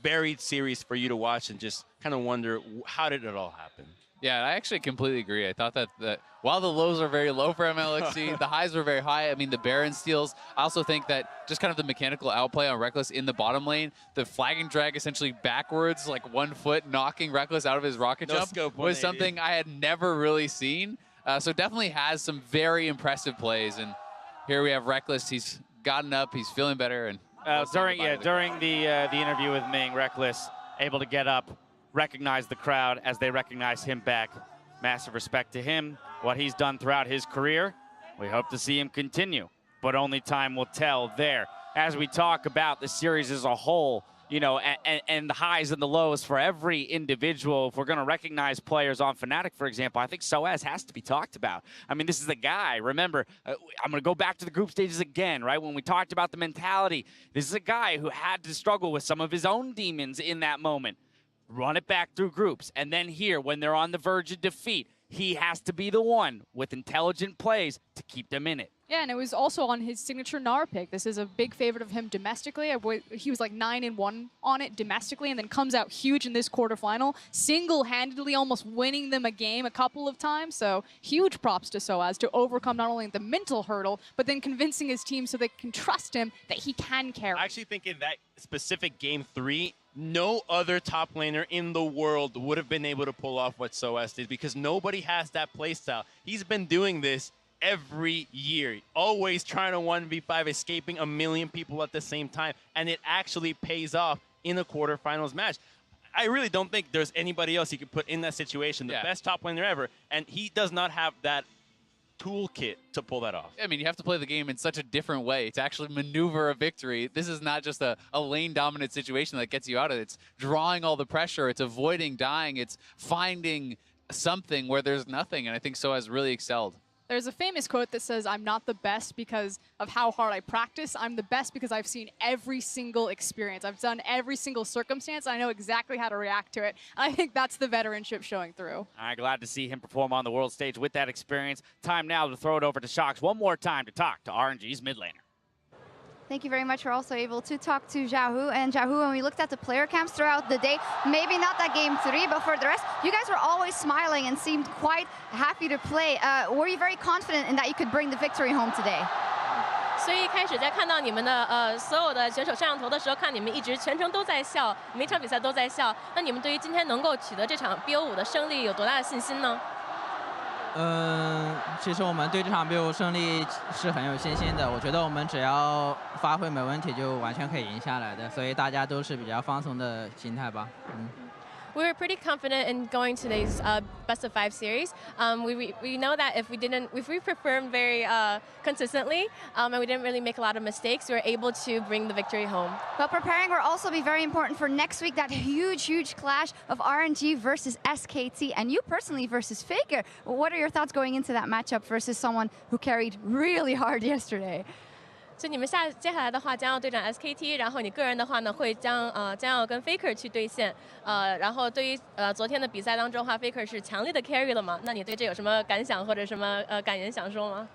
varied series for you to watch and just kind of wonder, how did it all happen? Yeah, I actually completely agree. I thought that while the lows are very low for Mlxg, the highs were very high. I mean, the Baron steals. I also think that just kind of the mechanical outplay on Rekkles in the bottom lane, the flag and drag essentially backwards, like 1 foot, knocking Rekkles out of his rocket jump was something I had never really seen. So definitely has some very impressive plays. And here we have Rekkles. He's gotten up. He's feeling better. And during the interview with Ming, Rekkles able to get up, recognize the crowd as they recognize him back. Massive respect to him, what he's done throughout his career. We hope to see him continue, but only time will tell there. As we talk about the series as a whole, you know, and the highs and the lows for every individual, if we're going to recognize players on Fnatic, for example, I think sOAZ has to be talked about. I mean, this is a guy, remember, I'm going to go back to the group stages again, right? When we talked about the mentality, this is a guy who had to struggle with some of his own demons in that moment. run it back through groups. And then here, when they're on the verge of defeat, he has to be the one with intelligent plays to keep them in it. Yeah, and it was also on his signature Gnar pick. This is a big favorite of him domestically. He was like 9-1 on it domestically, and then comes out huge in this quarterfinal, single-handedly almost winning them a game a couple of times. So huge props to sOAZ to overcome not only the mental hurdle, but then convincing his team so they can trust him that he can carry. I actually think in that specific game 3, no other top laner in the world would have been able to pull off what sOAZ did, because nobody has that playstyle. He's been doing this every year, always trying to 1v5, escaping a million people at the same time, and it actually pays off in a quarterfinals match. I really don't think there's anybody else you could put in that situation, the best top laner ever, and he does not have that toolkit to pull that off. I mean, you have to play the game in such a different way to actually maneuver a victory. This is not just a lane-dominant situation that gets you out of it. It's drawing all the pressure. It's avoiding dying. It's finding something where there's nothing, and I think sOAZ really excelled. There's a famous quote that says, "I'm not the best because of how hard I practice. I'm the best because I've seen every single experience. I've done every single circumstance. I know exactly how to react to it." And I think that's the veteranship showing through. I'm glad to see him perform on the world stage with that experience. Time now to throw it over to Shox one more time to talk to RNG's mid laner. Thank you very much. We're also able to talk to Xiaohu. And Xiaohu, when we looked at the player camps throughout the day, maybe not that game 3, but for the rest, you guys were always smiling and seemed quite happy to play. Were you very confident in that you could bring the victory home today? 所以一开始在看到你们的所有的选手摄像头的时候，看你们一直全程都在笑，每场比赛都在笑。那你们对于今天能够取得这场 BO5 的胜利有多大的信心呢？其实我们对这场 BO5 胜利是很有信心的。我觉得我们只要发挥没问题，就完全可以赢下来的。所以大家都是比较放松的心态吧。We were pretty confident in going to today's best of 5 series. We know that if we performed very consistently and we didn't really make a lot of mistakes, we were able to bring the victory home. But preparing will also be very important for next week, that huge clash of RNG versus SKT, and you personally versus Faker. What are your thoughts going into that matchup versus someone who carried really hard yesterday? 所以你们接下来的话将要对战 SKT， 然后你个人的话呢会将要跟 Faker 去对线，然后对于昨天的比赛当中的话 ，Faker 是强力的 carry 了嘛？那你对这有什么感想或者什么感言想说吗？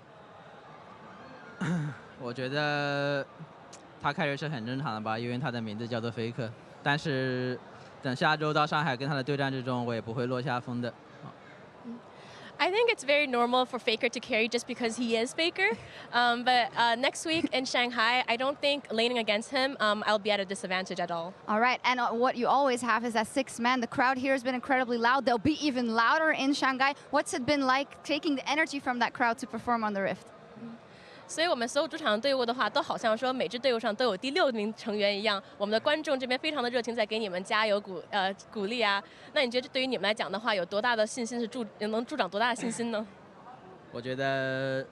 我觉得他 carry 是很正常的吧，因为他的名字叫做 Faker。但是等下周到上海跟他的对战之中，我也不会落下风的。 I think it's very normal for Faker to carry just because he is Faker. But next week in Shanghai, I don't think laning against him, I'll be at a disadvantage at all. All right, and what you always have is that 6-man. The crowd here has been incredibly loud. They'll be even louder in Shanghai. What's it been like taking the energy from that crowd to perform on the Rift? 所以我们所有主场的队伍的话，都好像说每支队伍上都有第6名成员一样。我们的观众这边非常的热情，在给你们加油鼓励啊。那你觉得对于你们来讲的话，有多大的信心能助长多大的信心呢？我觉得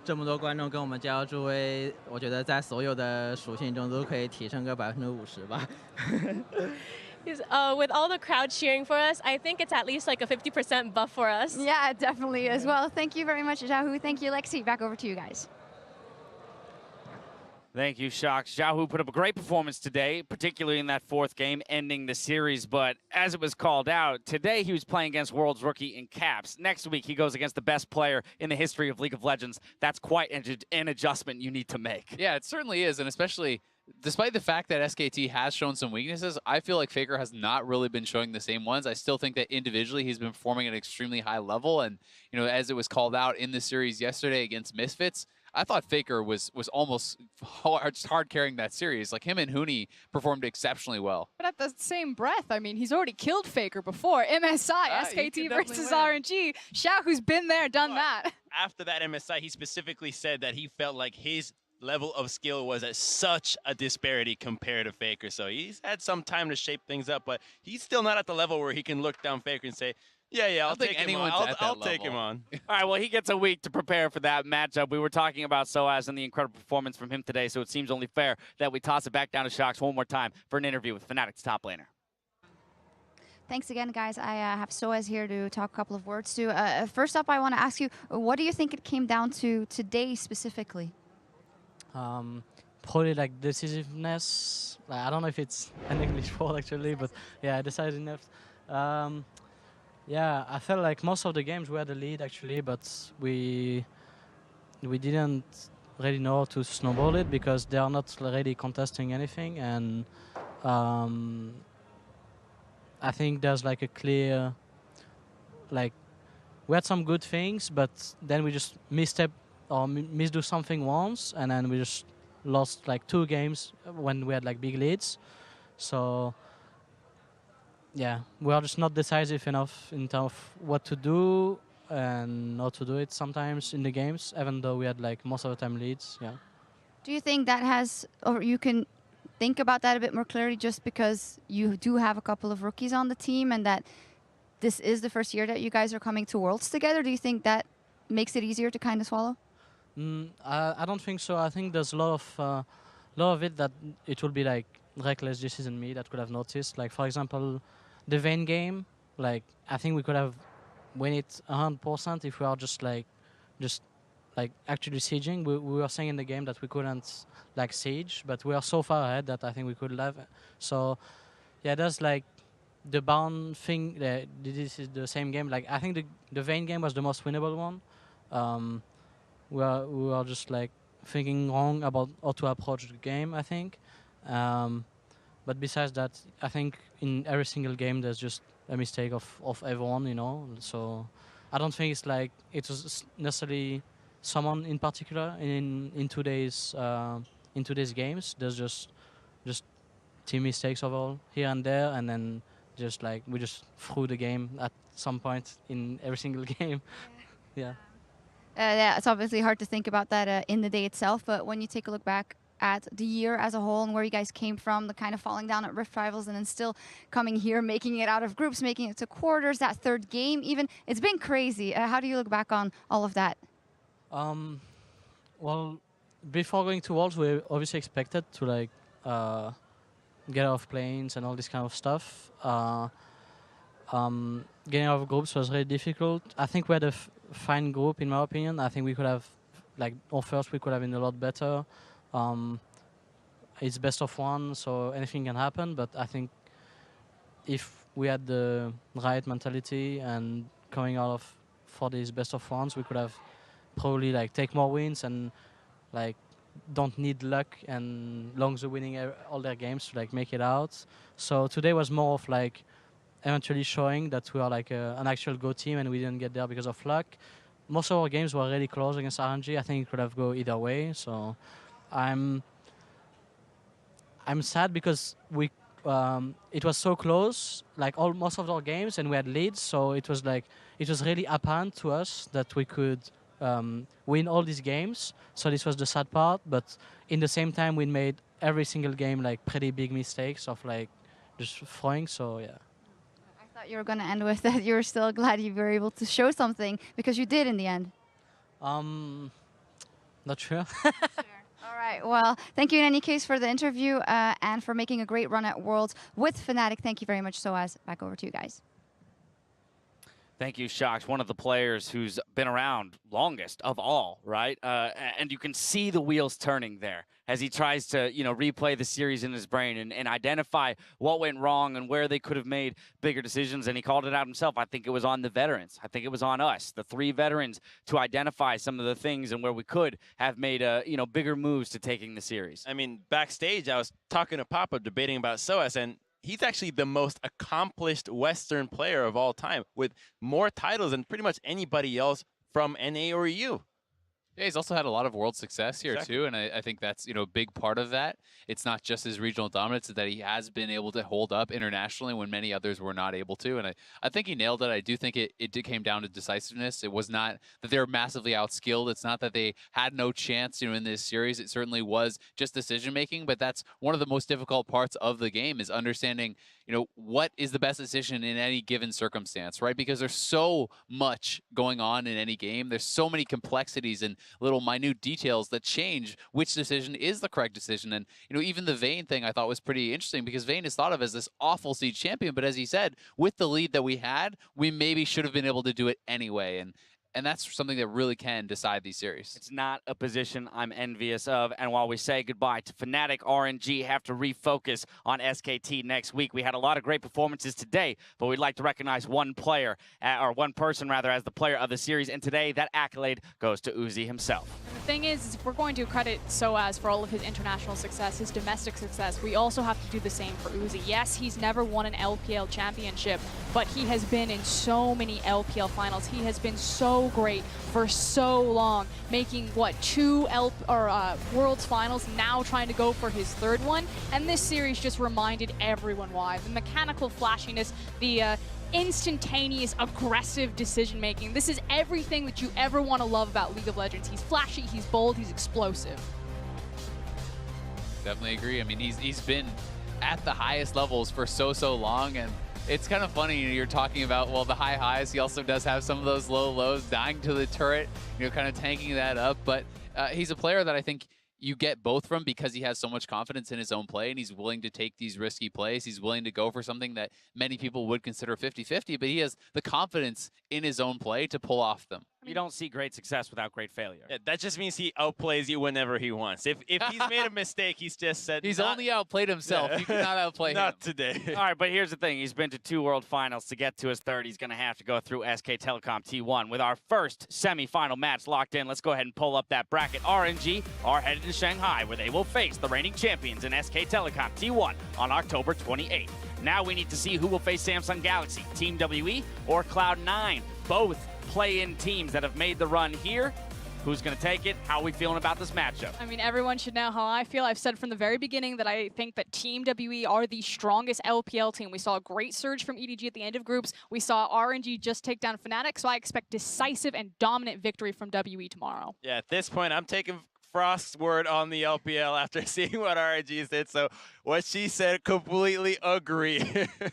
这么多观众跟我们加油助威，我觉得在所有的属性中都可以提升个50%吧。With all the crowd cheering for us, I think it's at least like a 50% buff for us. Yeah, definitely as well. Thank you very much, Xiaohu. Thank you, Lexi. Back over to you guys. Thank you, Shox. Xiaohu put up a great performance today, particularly in that 4th game, ending the series. But as it was called out, today he was playing against World's Rookie in Caps. Next week, he goes against the best player in the history of League of Legends. That's quite an adjustment you need to make. Yeah, it certainly is, and especially despite the fact that SKT has shown some weaknesses, I feel like Faker has not really been showing the same ones. I still think that individually he's been performing at an extremely high level. And, you know, as it was called out in the series yesterday against Misfits, I thought Faker was almost hard carrying that series. Like him and Huni performed exceptionally well. But at the same breath, I mean, he's already killed Faker before. MSI, SKT versus RNG. Xiaohu's been there, done that. After that MSI, he specifically said that he felt like his level of skill was at such a disparity compared to Faker. So he's had some time to shape things up, but he's still not at the level where he can look down Faker and say, yeah, I'll take him on. I'll take him on. All right, well, he gets a week to prepare for that matchup. We were talking about sOAZ and the incredible performance from him today, so it seems only fair that we toss it back down to Shox one more time for an interview with Fnatic's top laner. Thanks again, guys. I have sOAZ here to talk a couple of words to. First up, I want to ask you, what do you think it came down to today specifically? probably like decisiveness. I don't know if it's an English word actually, but yeah, decisiveness. Yeah, I felt like most of the games we had the lead actually, but we didn't really know how to snowball it because they are not really contesting anything, and I think there's like a clear, like we had some good things, but then we just misstep or misdo something once, and then we just lost like 2 games when we had like big leads. So yeah, we are just not decisive enough in terms of what to do and not to do it sometimes in the games, even though we had like most of the time leads. Yeah. Do you think that has, or you can think about that a bit more clearly just because you do have a couple of rookies on the team and that this is the first year that you guys are coming to Worlds together? Do you think that makes it easier to kind of swallow? I don't think so. I think there's a lot of it that it will be like Rekkles, Jesiz, and me that could have noticed. Like for example, the Vayne game. Like I think we could have win it 100% if we are just actually sieging. We were saying in the game that we couldn't like siege, but we are so far ahead that I think we could have. So yeah, there's like the bound thing. This is the same game. Like I think the Vayne game was the most winnable one. We are just like thinking wrong about how to approach the game, I think. But besides that, I think in every single game there's just a mistake of everyone, you know. So I don't think it's like it was necessarily someone in particular in today's games. There's just team mistakes overall here and there, and then just like we just threw the game at some point in every single game. Yeah. Yeah, it's obviously hard to think about that in the day itself, but when you take a look back at the year as a whole and where you guys came from, the kind of falling down at Rift Rivals and then still coming here, making it out of groups, making it to quarters, that 3rd game even, it's been crazy. How do you look back on all of that? Well, before going to Worlds, we obviously expected to like get off planes and all this kind of stuff. Getting out of groups was really difficult. I think we had a fine group, in my opinion. I think we could have, like, first we could have been a lot better. It's best of 1, so anything can happen. But I think if we had the right mentality and coming out of for these best of 1s, we could have probably like take more wins and like don't need luck and Longzhu winning all their games to like make it out. So today was more of like eventually showing that we are like an actual Go team and we didn't get there because of luck. Most of our games were really close against RNG. I think it could have go either way. So I'm sad because we it was so close, like most of our games, and we had leads. So it was like it was really apparent to us that we could win all these games. So this was the sad part. But in the same time, we made every single game like pretty big mistakes of like just throwing. So yeah. I thought you were going to end with that you're still glad you were able to show something, because you did in the end. Not sure. All right. Well, thank you in any case for the interview and for making a great run at Worlds with Fnatic. Thank you very much, sOAZ. Back over to you guys. Thank you, Shox. One of the players who's been around longest of all, right? And you can see the wheels turning there as he tries to, replay the series in his brain and identify what went wrong and where they could have made bigger decisions. And he called it out himself. I think it was on the veterans. I think it was on us, the 3 veterans, to identify some of the things and where we could have made, bigger moves to taking the series. I mean, backstage, I was talking to Papa, debating about sOAZ, and he's actually the most accomplished Western player of all time, with more titles than pretty much anybody else from NA or EU. Yeah, he's also had a lot of world success here too, and I think that's a big part of that. It's not just his regional dominance, it's that he has been able to hold up internationally when many others were not able to, and I think he nailed it. I do think it came down to decisiveness. It was not that they were massively outskilled. It's not that they had no chance in this series. It certainly was just decision making, but that's one of the most difficult parts of the game, is understanding what is the best decision in any given circumstance, right? Because there's so much going on in any game. There's so many complexities and little minute details that change which decision is the correct decision. And, even the Vayne thing I thought was pretty interesting, because Vayne is thought of as this awful seed champion. But as he said, with the lead that we had, we maybe should have been able to do it anyway. And And that's something that really can decide these series. It's not a position I'm envious of. And while we say goodbye to Fnatic, RNG have to refocus on SKT next week. We had a lot of great performances today, but we'd like to recognize one player, or one person rather, as the player of the series. And today, that accolade goes to Uzi himself. And the thing is if we're going to credit sOAZ for all of his international success, his domestic success, we also have to do the same for Uzi. Yes, he's never won an LPL championship, but he has been in so many LPL finals. He has been so great for so long, making what, 2 Worlds finals, now trying to go for his 3rd one. And this series just reminded everyone why. The mechanical flashiness, the instantaneous aggressive decision making. This is everything that you ever want to love about League of Legends. He's flashy, he's bold, he's explosive. Definitely agree. I mean, he's been at the highest levels for so long, and it's kind of funny, you're talking about, well, the high highs. He also does have some of those low lows, dying to the turret, kind of tanking that up. But he's a player that I think you get both from because he has so much confidence in his own play, and he's willing to take these risky plays. He's willing to go for something that many people would consider 50-50, but he has the confidence in his own play to pull off them. You don't see great success without great failure. Yeah, that just means he outplays you whenever he wants. If he's made a mistake, he's just said he's only outplayed himself. You cannot outplay him. Not today. All right, but here's the thing. He's been to 2 World Finals. To get to his 3rd, he's going to have to go through SK Telecom T1. With our first semi-final match locked in, let's go ahead and pull up that bracket. RNG are headed to Shanghai, where they will face the reigning champions in SK Telecom T1 on October 28th. Now we need to see who will face Samsung Galaxy, Team WE, or Cloud9. Both play-in teams that have made the run here. Who's going to take it? How are we feeling about this matchup? I mean, everyone should know how I feel. I've said from the very beginning that I think that Team WE are the strongest LPL team. We saw a great surge from EDG at the end of groups. We saw RNG just take down Fnatic, so I expect decisive and dominant victory from WE tomorrow. Yeah, at this point, I'm taking Frost's word on the LPL after seeing what RNG did. So what she said, completely agree.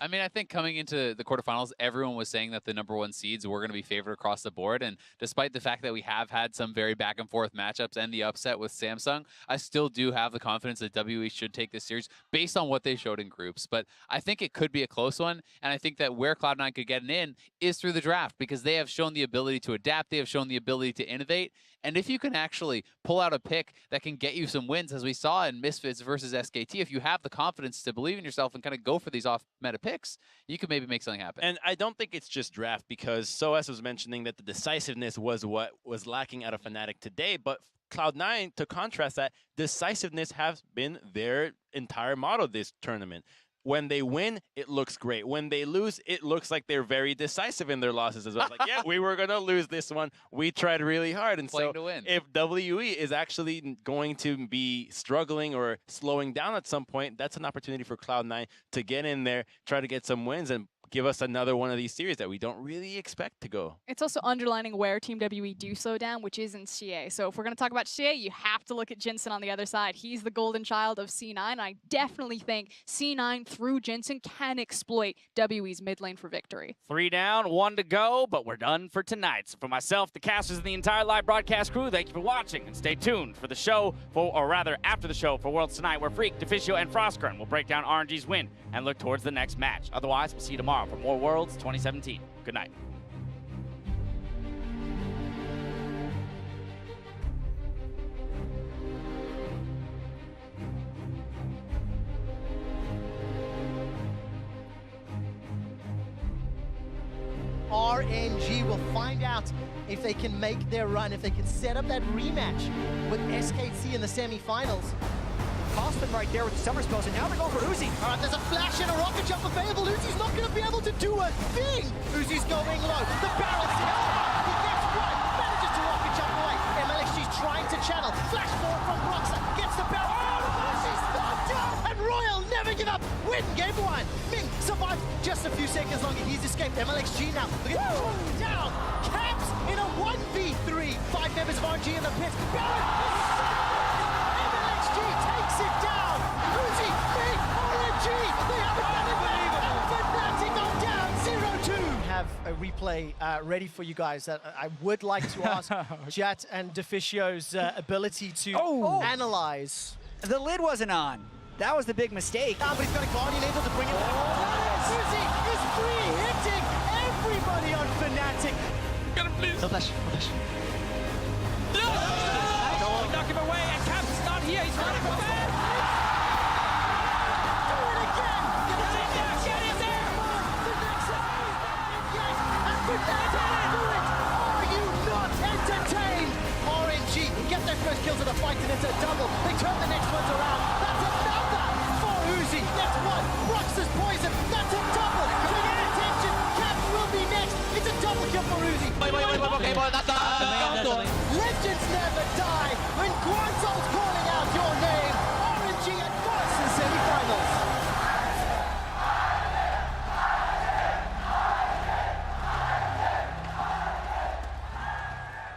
I mean, I think coming into the quarterfinals, everyone was saying that the #1 seeds were going to be favored across the board. And despite the fact that we have had some very back and forth matchups and the upset with Samsung, I still do have the confidence that WE should take this series based on what they showed in groups. But I think it could be a close one. And I think that where Cloud9 could get an in is through the draft, because they have shown the ability to adapt. They have shown the ability to innovate. And if you can actually pull out a pick that can get you some wins, as we saw in Misfits versus SKT, if you have the confidence to believe in yourself and kind of go for these off-meta picks, you could maybe make something happen. And I don't think it's just draft, because sOAZ was mentioning that the decisiveness was what was lacking out of Fnatic today, but Cloud9, to contrast that, decisiveness has been their entire motto this tournament. When they win, it looks great. When they lose, it looks like they're very decisive in their losses as well. Like, yeah, we were going to lose this one. We tried really hard. And playing so to win. If WE is actually going to be struggling or slowing down at some point, that's an opportunity for Cloud9 to get in there, try to get some wins, and give us another one of these series that we don't really expect to go. It's also underlining where Team WE do slow down, which is in CA. So if we're going to talk about CA, you have to look at Jensen on the other side. He's the golden child of C9, and I definitely think C9 through Jensen can exploit WE's mid lane for victory. 3 down, 1 to go, but we're done for tonight. So for myself, the casters, and the entire live broadcast crew, thank you for watching, and stay tuned for the show, or rather after the show for Worlds Tonight, where Freak, Deficio, and Frostgren will break down RNG's win and look towards the next match. Otherwise, we'll see you tomorrow for more Worlds 2017. Good night. RNG will find out if they can make their run, if they can set up that rematch with SKT in the semi-finals. Cosman right there with the summer spells, and now they're going for Uzi. All right, there's a flash and a rocket jump available. Uzi's not going to be able to do a thing. Uzi's going low. The barrel's held. He gets one, manages to rocket jump away. Mlxg's trying to channel. Flash forward from Broxah. Gets the barrel. Oh, she's knocked out. And Royal never give up. Win game 1. Ming survived just a few seconds longer. He's escaped. Mlxg now. Look at down. Caps in a 1v3. 5 members of RNG in the pit. Barrel takes it down. Uzi, Ming, RNG, they haven't done it. And Fnatic are down 0-2. We have a replay ready for you guys that I would like to ask Jat and Deficio's ability to analyze. The lid wasn't on. That was the big mistake. But he's got a Guardian able to bring it down. Uzi is free hitting everybody on Fnatic. Get him, please. No flash. No flash. Knock him away, and Cap's not here. He's running for bad.